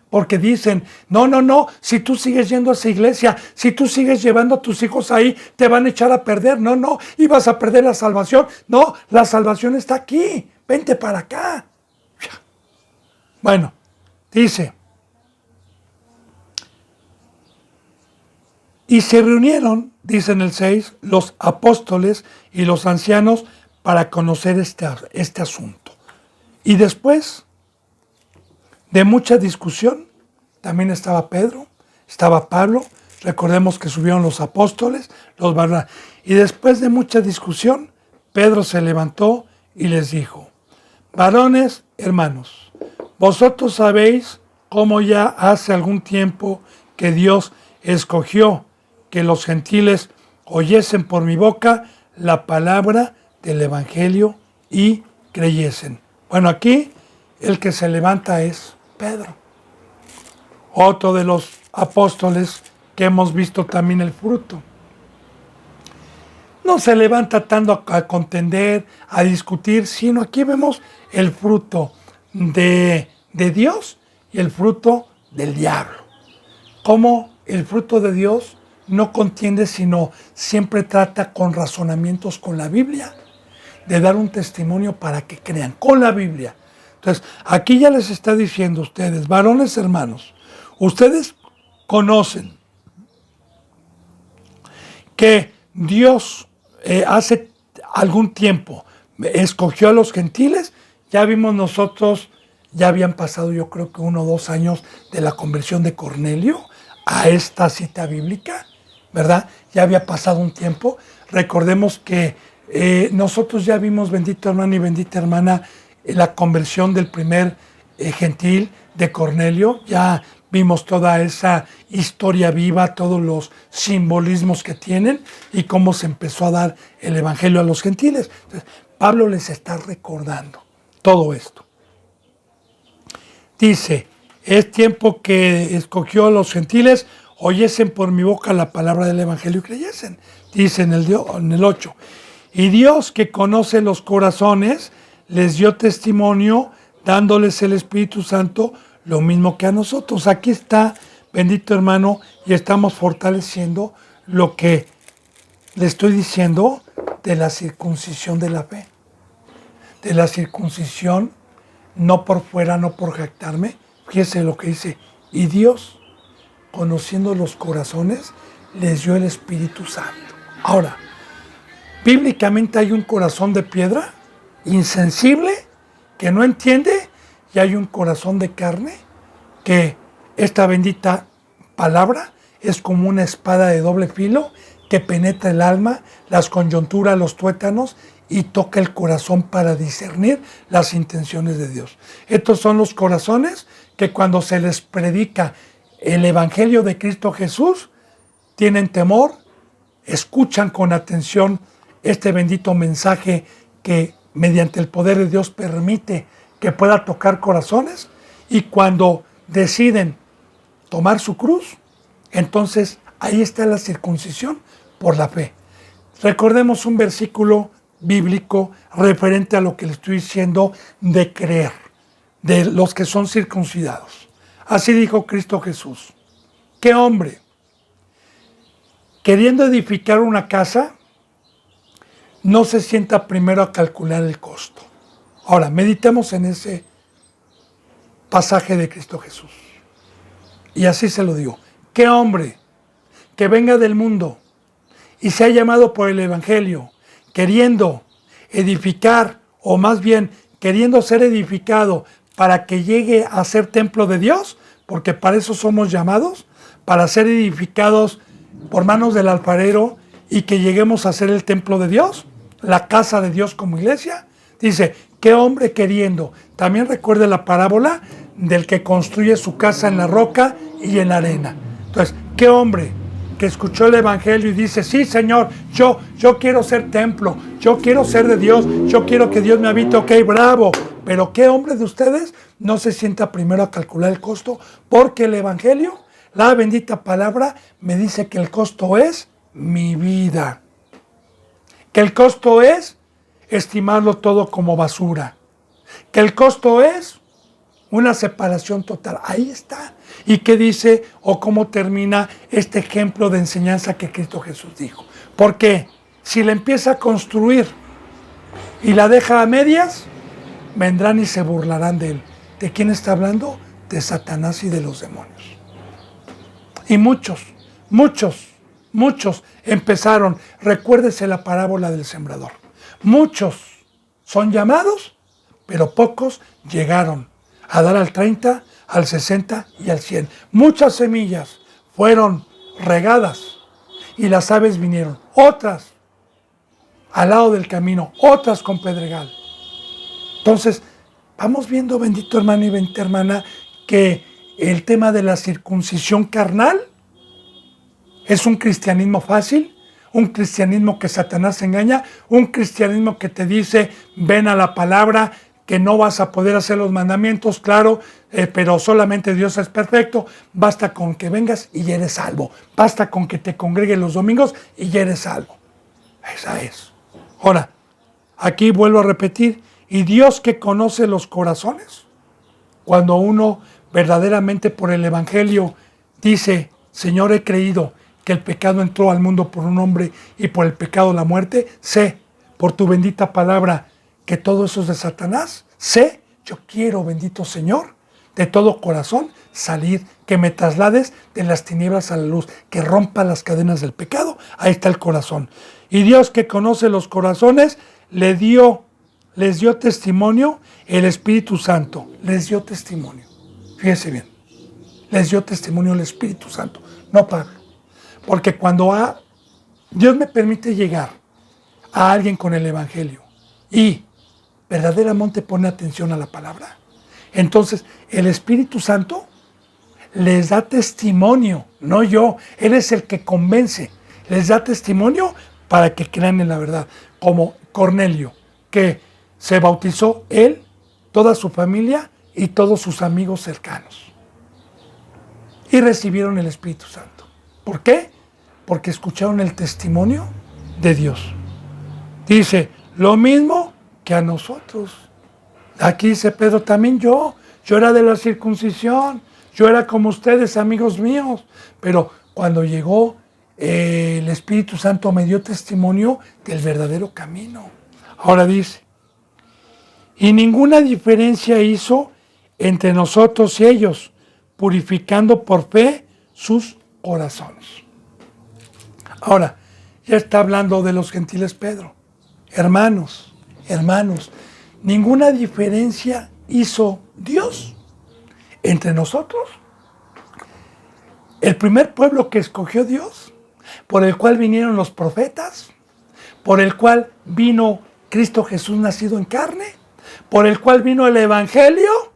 [SPEAKER 1] Porque dicen, no, si tú sigues yendo a esa iglesia, si tú sigues llevando a tus hijos ahí, te van a echar a perder. No, y vas a perder la salvación. No, la salvación está aquí, vente para acá. Bueno, dice, y se reunieron, dice en el 6, los apóstoles y los ancianos para conocer este asunto. Y después de mucha discusión, también estaba Pedro, estaba Pablo, recordemos que subieron los apóstoles, y después de mucha discusión, Pedro se levantó y les dijo, Varones, hermanos, vosotros sabéis cómo ya hace algún tiempo que Dios escogió que los gentiles oyesen por mi boca la palabra del Evangelio y creyesen. Bueno, aquí el que se levanta es Pedro, otro de los apóstoles que hemos visto también el fruto. No se levanta tanto a contender, a discutir, sino aquí vemos el fruto de Dios y el fruto del diablo. Como el fruto de Dios no contiende, sino siempre trata con razonamientos con la Biblia, de dar un testimonio para que crean con la Biblia. Entonces, aquí ya les está diciendo a ustedes, varones hermanos, ustedes conocen que Dios hace algún tiempo escogió a los gentiles. Ya vimos nosotros, ya habían pasado yo creo que 1 o 2 años de la conversión de Cornelio a esta cita bíblica, ¿verdad? Ya había pasado un tiempo. Recordemos que nosotros ya vimos, bendito hermano y bendita hermana, la conversión del primer gentil de Cornelio. Ya vimos toda esa historia viva, todos los simbolismos que tienen y cómo se empezó a dar el evangelio a los gentiles. Entonces, Pablo les está recordando todo esto. Dice, es tiempo que escogió a los gentiles, oyesen por mi boca la palabra del evangelio y creyesen. Dice en el 8, y Dios que conoce los corazones, les dio testimonio, dándoles el Espíritu Santo, lo mismo que a nosotros. Aquí está, bendito hermano, y estamos fortaleciendo lo que le estoy diciendo de la circuncisión de la fe. De la circuncisión, no por fuera, no por jactarme. Fíjese lo que dice, y Dios, conociendo los corazones, les dio el Espíritu Santo. Ahora, bíblicamente hay un corazón de piedra, insensible, que no entiende, y hay un corazón de carne, que esta bendita palabra es como una espada de doble filo que penetra el alma, las coyunturas, los tuétanos y toca el corazón para discernir las intenciones de Dios. Estos son los corazones que cuando se les predica el Evangelio de Cristo Jesús, tienen temor, escuchan con atención este bendito mensaje que mediante el poder de Dios permite que pueda tocar corazones, y cuando deciden tomar su cruz, entonces ahí está la circuncisión por la fe. Recordemos un versículo bíblico referente a lo que le estoy diciendo de creer, de los que son circuncidados. Así dijo Cristo Jesús: ¿qué hombre, queriendo edificar una casa, no se sienta primero a calcular el costo? Ahora, meditemos en ese pasaje de Cristo Jesús. Y así se lo digo. ¿Qué hombre que venga del mundo y sea llamado por el Evangelio, queriendo edificar, o más bien queriendo ser edificado para que llegue a ser templo de Dios? Porque para eso somos llamados, para ser edificados por manos del alfarero y que lleguemos a ser el templo de Dios, la casa de Dios como iglesia. Dice, ¿qué hombre queriendo? También recuerde la parábola del que construye su casa en la roca y en la arena. Entonces, ¿qué hombre que escuchó el Evangelio y dice, sí, Señor, yo quiero ser templo, yo quiero ser de Dios, yo quiero que Dios me habite, ok, bravo, pero ¿qué hombre de ustedes no se sienta primero a calcular el costo? Porque el Evangelio, la bendita palabra, me dice que el costo es mi vida, que el costo es estimarlo todo como basura, que el costo es una separación total. Ahí está. ¿Y qué dice o cómo termina este ejemplo de enseñanza que Cristo Jesús dijo? Porque si la empieza a construir y la deja a medias, vendrán y se burlarán de él. ¿De quién está hablando? De Satanás y de los demonios. Y muchos empezaron. Recuérdese la parábola del sembrador. Muchos son llamados, pero pocos llegaron a dar al 30, al 60 y al 100. Muchas semillas fueron regadas y las aves vinieron. Otras al lado del camino, otras con pedregal. Entonces, vamos viendo, bendito hermano y bendita hermana, que el tema de la circuncisión carnal es un cristianismo fácil, un cristianismo que Satanás engaña, un cristianismo que te dice, ven a la palabra, que no vas a poder hacer los mandamientos, claro, pero solamente Dios es perfecto, basta con que vengas y ya eres salvo, basta con que te congregues los domingos y ya eres salvo. Esa es. Ahora, aquí vuelvo a repetir, y Dios que conoce los corazones, cuando uno verdaderamente por el Evangelio dice, Señor, he creído que el pecado entró al mundo por un hombre y por el pecado la muerte, sé por tu bendita palabra que todo eso es de Satanás, sé, yo quiero, bendito Señor, de todo corazón salir, que me traslades de las tinieblas a la luz, que rompa las cadenas del pecado, ahí está el corazón. Y Dios que conoce los corazones, les dio testimonio el Espíritu Santo, les dio testimonio, fíjese bien, les dio testimonio el Espíritu Santo, no Pablo, porque cuando Dios me permite llegar a alguien con el Evangelio y verdaderamente pone atención a la palabra, entonces el Espíritu Santo les da testimonio, no yo, Él es el que convence, les da testimonio para que crean en la verdad, como Cornelio, que se bautizó él, toda su familia y todos sus amigos cercanos. Y recibieron el Espíritu Santo. ¿Por qué? Porque escucharon el testimonio de Dios. Dice, lo mismo que a nosotros. Aquí dice Pedro, también yo era de la circuncisión, yo era como ustedes, amigos míos, pero cuando llegó el Espíritu Santo me dio testimonio del verdadero camino. Ahora dice, y ninguna diferencia hizo entre nosotros y ellos, purificando por fe sus corazones. Ahora, ya está hablando de los gentiles Pedro. Hermanos, ninguna diferencia hizo Dios entre nosotros. El primer pueblo que escogió Dios, por el cual vinieron los profetas, por el cual vino Cristo Jesús nacido en carne, por el cual vino el Evangelio.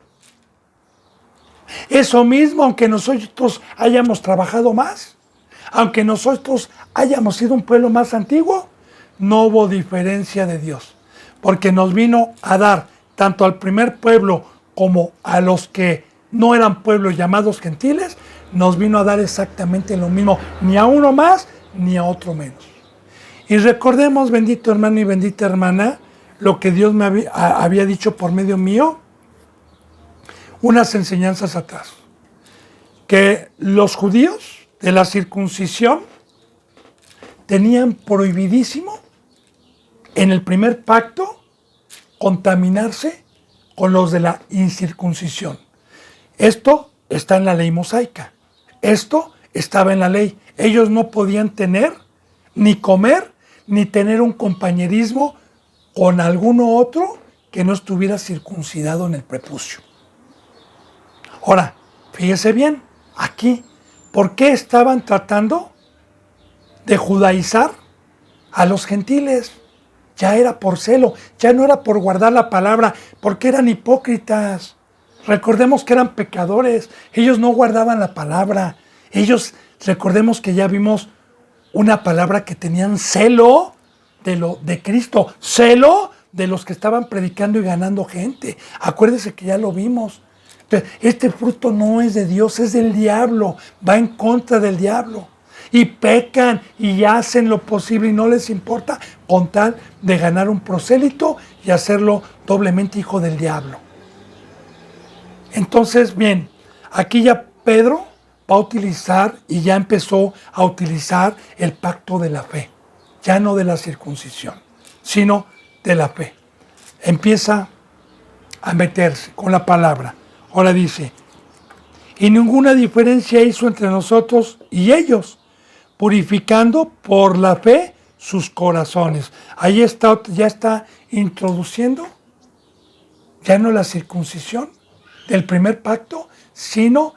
[SPEAKER 1] Eso mismo, aunque nosotros hayamos trabajado más, aunque nosotros hayamos sido un pueblo más antiguo, no hubo diferencia de Dios, porque nos vino a dar tanto al primer pueblo como a los que no eran pueblos llamados gentiles, nos vino a dar exactamente lo mismo, ni a uno más, ni a otro menos. Y recordemos, bendito hermano y bendita hermana, lo que Dios me había dicho por medio mío, unas enseñanzas atrás, que los judíos de la circuncisión tenían prohibidísimo en el primer pacto contaminarse con los de la incircuncisión. Esto está en la ley mosaica, esto estaba en la ley. Ellos no podían tener, ni comer, ni tener un compañerismo con alguno otro que no estuviera circuncidado en el prepucio. Ahora, fíjese bien, aquí, ¿por qué estaban tratando de judaizar a los gentiles? Ya era por celo, ya no era por guardar la palabra, porque eran hipócritas. Recordemos que eran pecadores, ellos no guardaban la palabra. Ellos, recordemos que ya vimos una palabra que tenían celo de Cristo, celo de los que estaban predicando y ganando gente. Acuérdense que ya lo vimos. Entonces, este fruto no es de Dios, es del diablo, va en contra del diablo. Y pecan y hacen lo posible y no les importa con tal de ganar un prosélito y hacerlo doblemente hijo del diablo. Entonces, bien, aquí ya Pedro va a utilizar y ya empezó a utilizar el pacto de la fe, ya no de la circuncisión, sino de la fe. Empieza a meterse con la palabra. Ahora dice, y ninguna diferencia hizo entre nosotros y ellos, purificando por la fe sus corazones. Ahí está, ya está introduciendo ya no la circuncisión del primer pacto, sino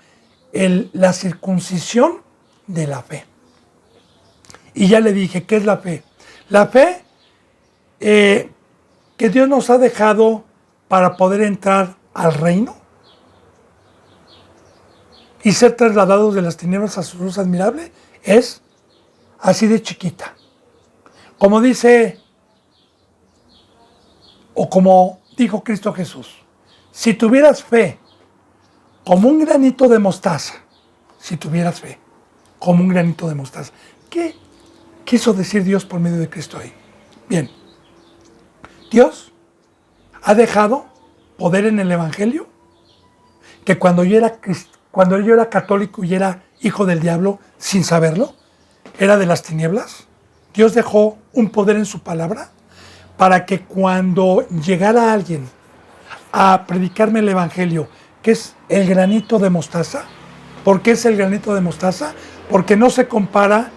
[SPEAKER 1] la circuncisión de la fe. Y ya le dije, ¿qué es la fe? La fe que Dios nos ha dejado para poder entrar al reino y ser trasladados de las tinieblas a su luz admirable es así de chiquita. Como dice, o como dijo Cristo Jesús, si tuvieras fe como un granito de mostaza, si tuvieras fe como un granito de mostaza, ¿qué quiso decir Dios por medio de Cristo ahí? Bien, Dios ha dejado poder en el Evangelio, que cuando yo era católico y era hijo del diablo sin saberlo, era de las tinieblas. Dios dejó un poder en su palabra para que cuando llegara alguien a predicarme el Evangelio, que es el granito de mostaza. ¿Por qué es el granito de mostaza? Porque no se compara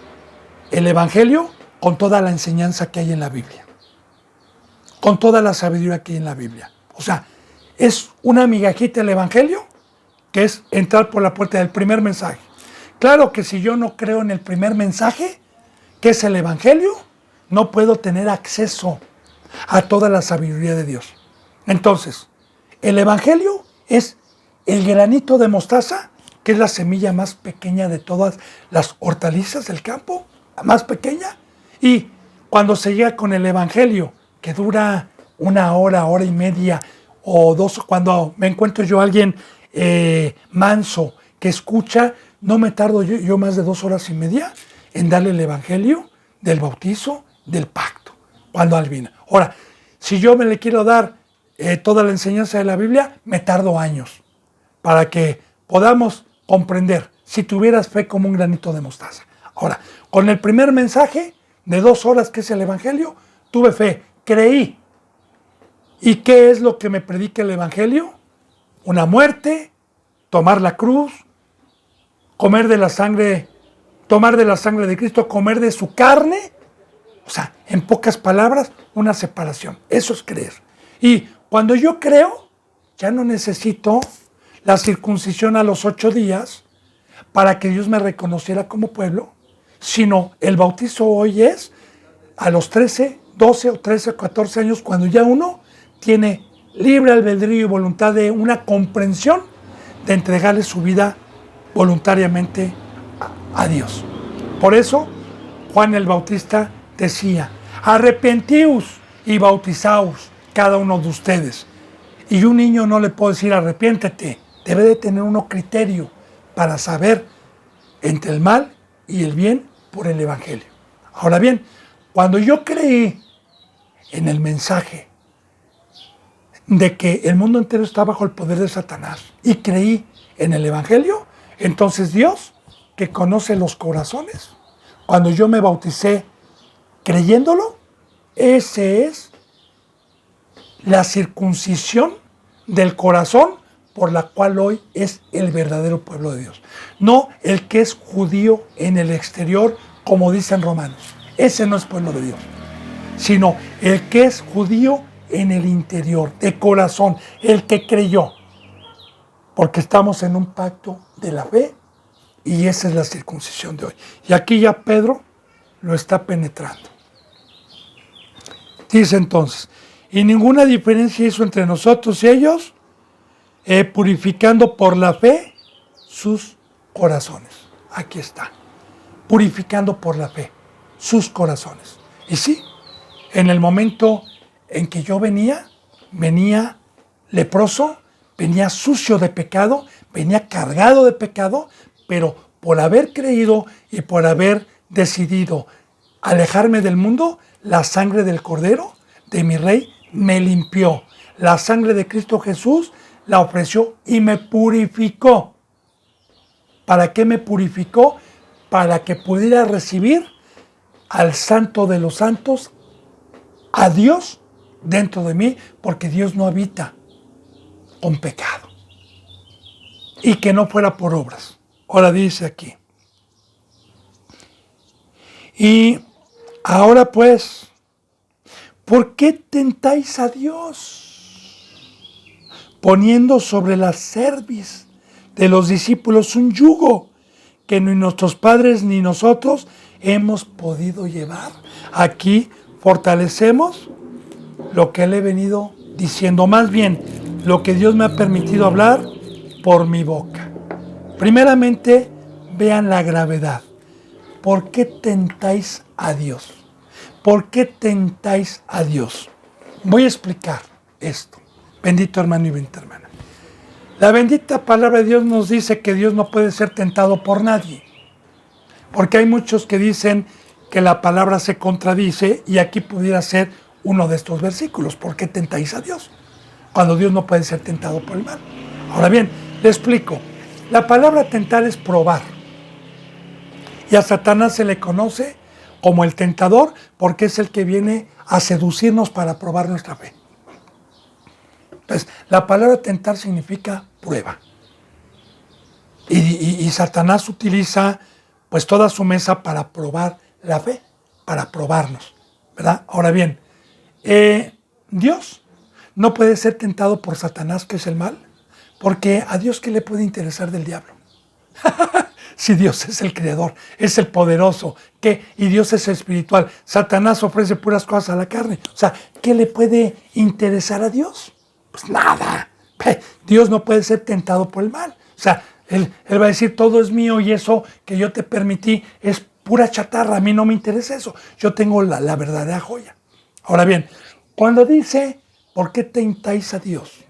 [SPEAKER 1] el Evangelio con toda la enseñanza que hay en la Biblia, con toda la sabiduría que hay en la Biblia. O sea, es una migajita el Evangelio, que es entrar por la puerta del primer mensaje. Claro que si yo no creo en el primer mensaje, que es el Evangelio, no puedo tener acceso a toda la sabiduría de Dios. Entonces, el Evangelio es el granito de mostaza, que es la semilla más pequeña de todas las hortalizas del campo, la más pequeña. Y cuando se llega con el Evangelio, que dura 1 hora, 1 hora y media o 2, cuando me encuentro yo a alguien manso que escucha, no me tardo yo más de 2 horas y media en darle el Evangelio del bautizo, del pacto, cuando alguien viene. Ahora, si yo me le quiero dar toda la enseñanza de la Biblia, me tardo años para que podamos comprender. Si tuvieras fe como un granito de mostaza. Ahora, con el primer mensaje de 2 horas, que es el Evangelio, tuve fe, creí. ¿Y qué es lo que me predica el Evangelio? Una muerte, tomar la cruz, tomar de la sangre de Cristo, comer de su carne. O sea, en pocas palabras, una separación. Eso es creer. Y cuando yo creo, ya no necesito la circuncisión a los 8 días para que Dios me reconociera como pueblo, sino el bautizo hoy es a los 13, 12 o 13 o 14 años, cuando ya uno tiene libre albedrío y voluntad de una comprensión de entregarle su vida voluntariamente a Dios. Por eso, Juan el Bautista decía, arrepentíos y bautizaos cada uno de ustedes. Y un niño no le puede decir arrepiéntete, debe de tener uno criterio para saber entre el mal y el bien por el Evangelio. Ahora bien, cuando yo creí en el mensaje de que el mundo entero está bajo el poder de Satanás y creí en el Evangelio, entonces Dios, que conoce los corazones, cuando yo me bauticé creyéndolo, ese es la circuncisión del corazón por la cual hoy es el verdadero pueblo de Dios. No el que es judío en el exterior, como dicen Romanos. Ese no es pueblo de Dios. Sino el que es judío en el interior, de corazón, el que creyó. Porque estamos en un pacto de la fe y esa es la circuncisión de hoy. Y aquí ya Pedro lo está penetrando. Dice entonces, y ninguna diferencia hizo entre nosotros y ellos, purificando por la fe sus corazones. Aquí está, purificando por la fe sus corazones. Y sí, en el momento en que yo venía leproso, venía sucio de pecado, venía cargado de pecado, pero por haber creído y por haber decidido alejarme del mundo, la sangre del Cordero, de mi Rey, me limpió. La sangre de Cristo Jesús la ofreció y me purificó. ¿Para qué me purificó? Para que pudiera recibir al Santo de los Santos, a Dios dentro de mí, porque Dios no habita con pecado. Y que no fuera por obras. Ahora dice aquí. Y ahora pues, ¿por qué tentáis a Dios? Poniendo sobre la cerviz de los discípulos un yugo que ni nuestros padres ni nosotros hemos podido llevar. Aquí fortalecemos lo que le he venido diciendo. Más bien, lo que Dios me ha permitido hablar por mi boca. Primeramente, vean la gravedad. ¿Por qué tentáis a Dios? ¿Por qué tentáis a Dios? Voy a explicar esto. Bendito hermano y bendita hermana. La bendita palabra de Dios nos dice que Dios no puede ser tentado por nadie. Porque hay muchos que dicen que la palabra se contradice y aquí pudiera ser uno de estos versículos. ¿Por qué tentáis a Dios? Cuando Dios no puede ser tentado por el mal. Ahora bien, le explico. La palabra tentar es probar. Y a Satanás se le conoce como el tentador porque es el que viene a seducirnos para probar nuestra fe. Entonces, la palabra tentar significa prueba. Y Satanás utiliza pues toda su mesa para probar la fe, para probarnos, ¿verdad? Ahora bien, Dios no puede ser tentado por Satanás, que es el mal, porque a Dios ¿qué le puede interesar del diablo? Si Dios es el creador, es el poderoso, y Dios es espiritual. Satanás ofrece puras cosas a la carne. O sea, ¿qué le puede interesar a Dios? Pues nada. Dios no puede ser tentado por el mal. O sea, él va a decir, todo es mío y eso que yo te permití es pura chatarra. A mí no me interesa eso. Yo tengo la verdadera joya. Ahora bien, cuando dice, ¿por qué tentáis a Dios?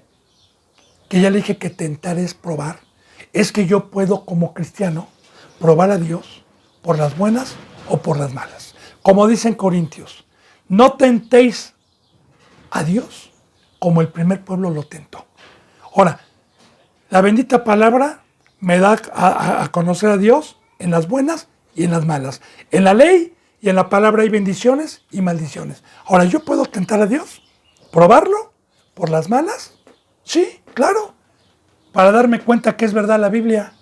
[SPEAKER 1] Que ya le dije que tentar es probar. Es que yo puedo, como cristiano, probar a Dios por las buenas o por las malas. Como dicen Corintios, no tentéis a Dios como el primer pueblo lo tentó. Ahora, la bendita palabra me da a conocer a Dios en las buenas y en las malas. En la ley y en la palabra hay bendiciones y maldiciones. Ahora, ¿yo puedo tentar a Dios? ¿Probarlo por las malas? Sí, claro. Para darme cuenta que es verdad la Biblia,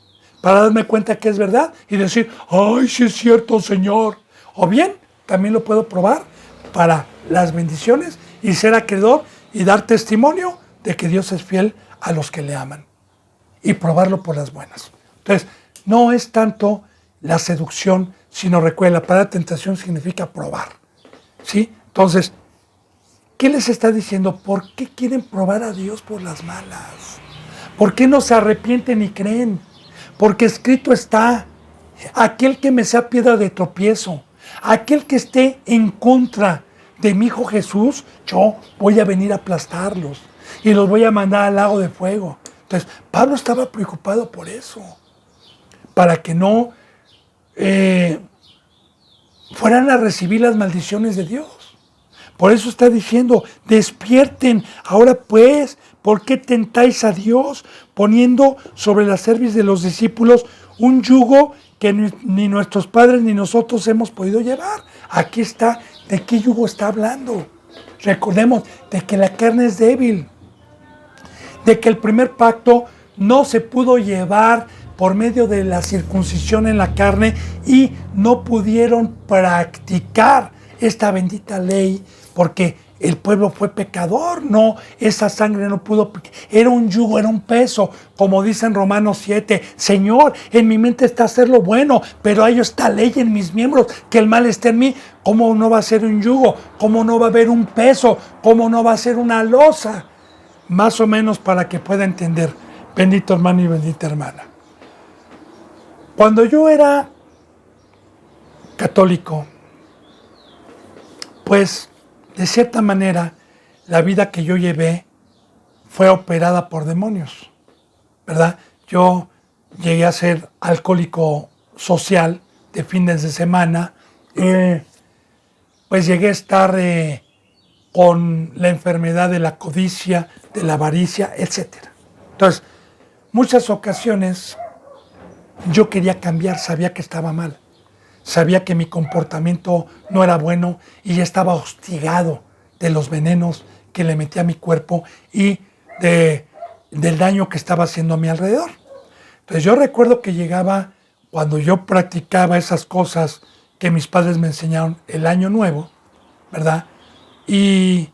[SPEAKER 1] para darme cuenta que es verdad y decir, ¡ay, sí es cierto, Señor! O bien, también lo puedo probar para las bendiciones y ser acreedor y dar testimonio de que Dios es fiel a los que le aman. Y probarlo por las buenas. Entonces, no es tanto la seducción, sino recuerda, la palabra tentación significa probar. ¿Sí? Entonces, ¿qué les está diciendo? ¿Por qué quieren probar a Dios por las malas? ¿Por qué no se arrepienten y creen? Porque escrito está, aquel que me sea piedra de tropiezo, aquel que esté en contra de mi Hijo Jesús, yo voy a venir a aplastarlos y los voy a mandar al lago de fuego. Entonces, Pablo estaba preocupado por eso, para que no fueran a recibir las maldiciones de Dios. Por eso está diciendo, despierten, ahora pues, ¿por qué tentáis a Dios poniendo sobre la cerviz de los discípulos un yugo que ni nuestros padres ni nosotros hemos podido llevar? Aquí está, ¿de qué yugo está hablando? Recordemos, de que la carne es débil, de que el primer pacto no se pudo llevar por medio de la circuncisión en la carne y no pudieron practicar esta bendita ley porque el pueblo fue pecador, no, esa sangre no pudo, era un yugo, era un peso, como dice en Romanos 7, Señor, en mi mente está hacer lo bueno, pero hay esta ley en mis miembros, que el mal esté en mí. ¿Cómo no va a ser un yugo? ¿Cómo no va a haber un peso? ¿Cómo no va a ser una losa? Más o menos para que pueda entender, bendito hermano y bendita hermana. Cuando yo era católico, pues de cierta manera la vida que yo llevé fue operada por demonios, ¿verdad? Yo llegué a ser alcohólico social de fines de semana, pues llegué a estar con la enfermedad de la codicia, de la avaricia, etc. Entonces, muchas ocasiones yo quería cambiar, sabía que estaba mal. Sabía que mi comportamiento no era bueno y estaba hostigado de los venenos que le metí a mi cuerpo y del daño que estaba haciendo a mi alrededor. Entonces yo recuerdo que llegaba, cuando yo practicaba esas cosas que mis padres me enseñaron el año nuevo, ¿verdad? Y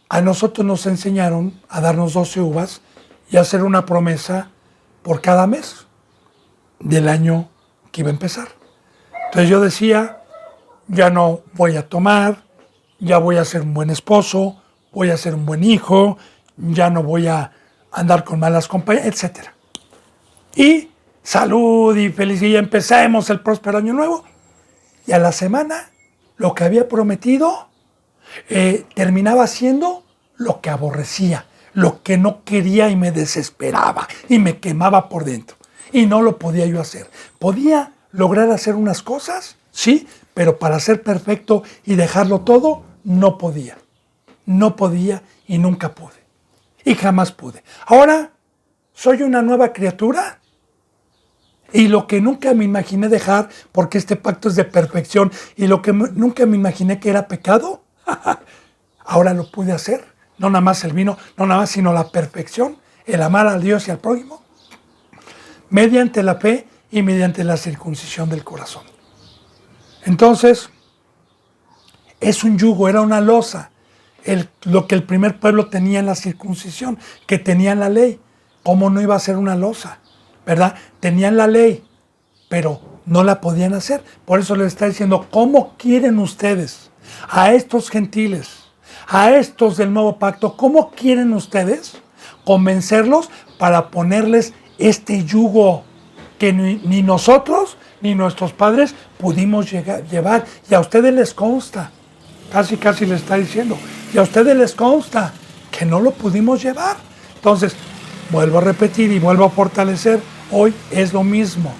[SPEAKER 1] a nosotros nos enseñaron a darnos 12 uvas y hacer una promesa por cada mes del año que iba a empezar. Entonces yo decía, ya no voy a tomar, ya voy a ser un buen esposo, voy a ser un buen hijo, ya no voy a andar con malas compañías, etc. Y salud y felicidad, y empecemos el próspero año nuevo. Y a la semana, lo que había prometido, terminaba siendo lo que aborrecía, lo que no quería y me desesperaba y me quemaba por dentro. Y no lo podía yo hacer. Podía lograr hacer unas cosas, sí, pero para ser perfecto y dejarlo todo, no podía. No podía y nunca pude. Y jamás pude. Ahora soy una nueva criatura. Y lo que nunca me imaginé dejar, porque este pacto es de perfección, y lo que nunca me imaginé que era pecado, ahora lo pude hacer. No nada más el vino, no nada más, sino la perfección, el amar a Dios y al prójimo, mediante la fe y mediante la circuncisión del corazón. Entonces, es un yugo, era una losa, lo que el primer pueblo tenía en la circuncisión, que tenía la ley. ¿Cómo no iba a ser una losa? ¿Verdad? Tenían la ley, pero no la podían hacer. Por eso les está diciendo, ¿cómo quieren ustedes a estos gentiles, a estos del nuevo pacto, cómo quieren ustedes convencerlos para ponerles este yugo que ni nosotros ni nuestros padres pudimos llevar? Y a ustedes les consta, casi les está diciendo, y a ustedes les consta que no lo pudimos llevar. Entonces, vuelvo a repetir y vuelvo a fortalecer, hoy es lo mismo,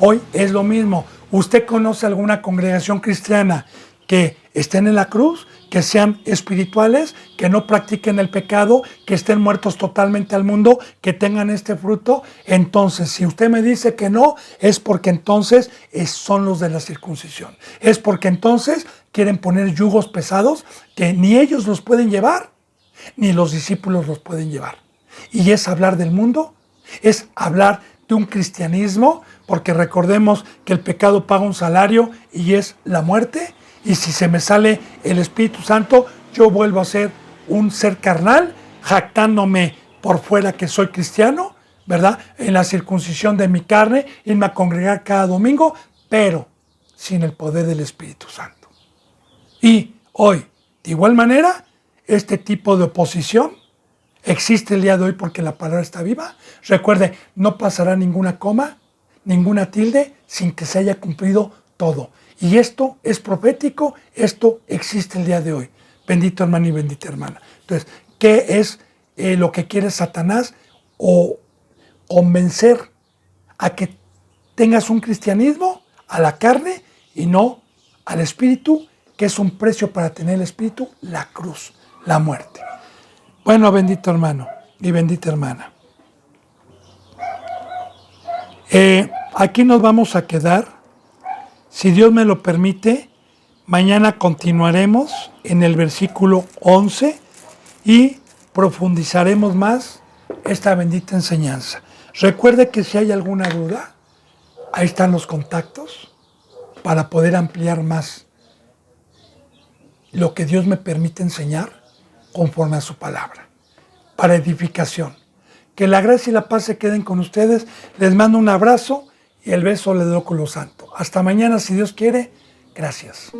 [SPEAKER 1] hoy es lo mismo. ¿Usted conoce alguna congregación cristiana que estén en la cruz, que sean espirituales, que no practiquen el pecado, que estén muertos totalmente al mundo, que tengan este fruto? Entonces, si usted me dice que no, es porque entonces son los de la circuncisión. Es porque entonces quieren poner yugos pesados que ni ellos los pueden llevar, ni los discípulos los pueden llevar. Y es hablar del mundo, es hablar de un cristianismo, porque recordemos que el pecado paga un salario y es la muerte. Y si se me sale el Espíritu Santo, yo vuelvo a ser un ser carnal, jactándome por fuera que soy cristiano, ¿verdad? En la circuncisión de mi carne, irme a congregar cada domingo, pero sin el poder del Espíritu Santo. Y hoy, de igual manera, este tipo de oposición existe el día de hoy porque la palabra está viva. Recuerde, no pasará ninguna coma, ninguna tilde, sin que se haya cumplido todo. Y esto es profético, esto existe el día de hoy. Bendito hermano y bendita hermana. Entonces, ¿qué es lo que quiere Satanás? O convencer a que tengas un cristianismo a la carne y no al espíritu, que es un precio para tener el espíritu, la cruz, la muerte. Bueno, bendito hermano y bendita hermana. Aquí nos vamos a quedar. Si Dios me lo permite, mañana continuaremos en el versículo 11 y profundizaremos más esta bendita enseñanza. Recuerde que si hay alguna duda, ahí están los contactos para poder ampliar más lo que Dios me permite enseñar conforme a su palabra, para edificación. Que la gracia y la paz se queden con ustedes. Les mando un abrazo y el beso le doy con lo santo. Hasta mañana, si Dios quiere. Gracias.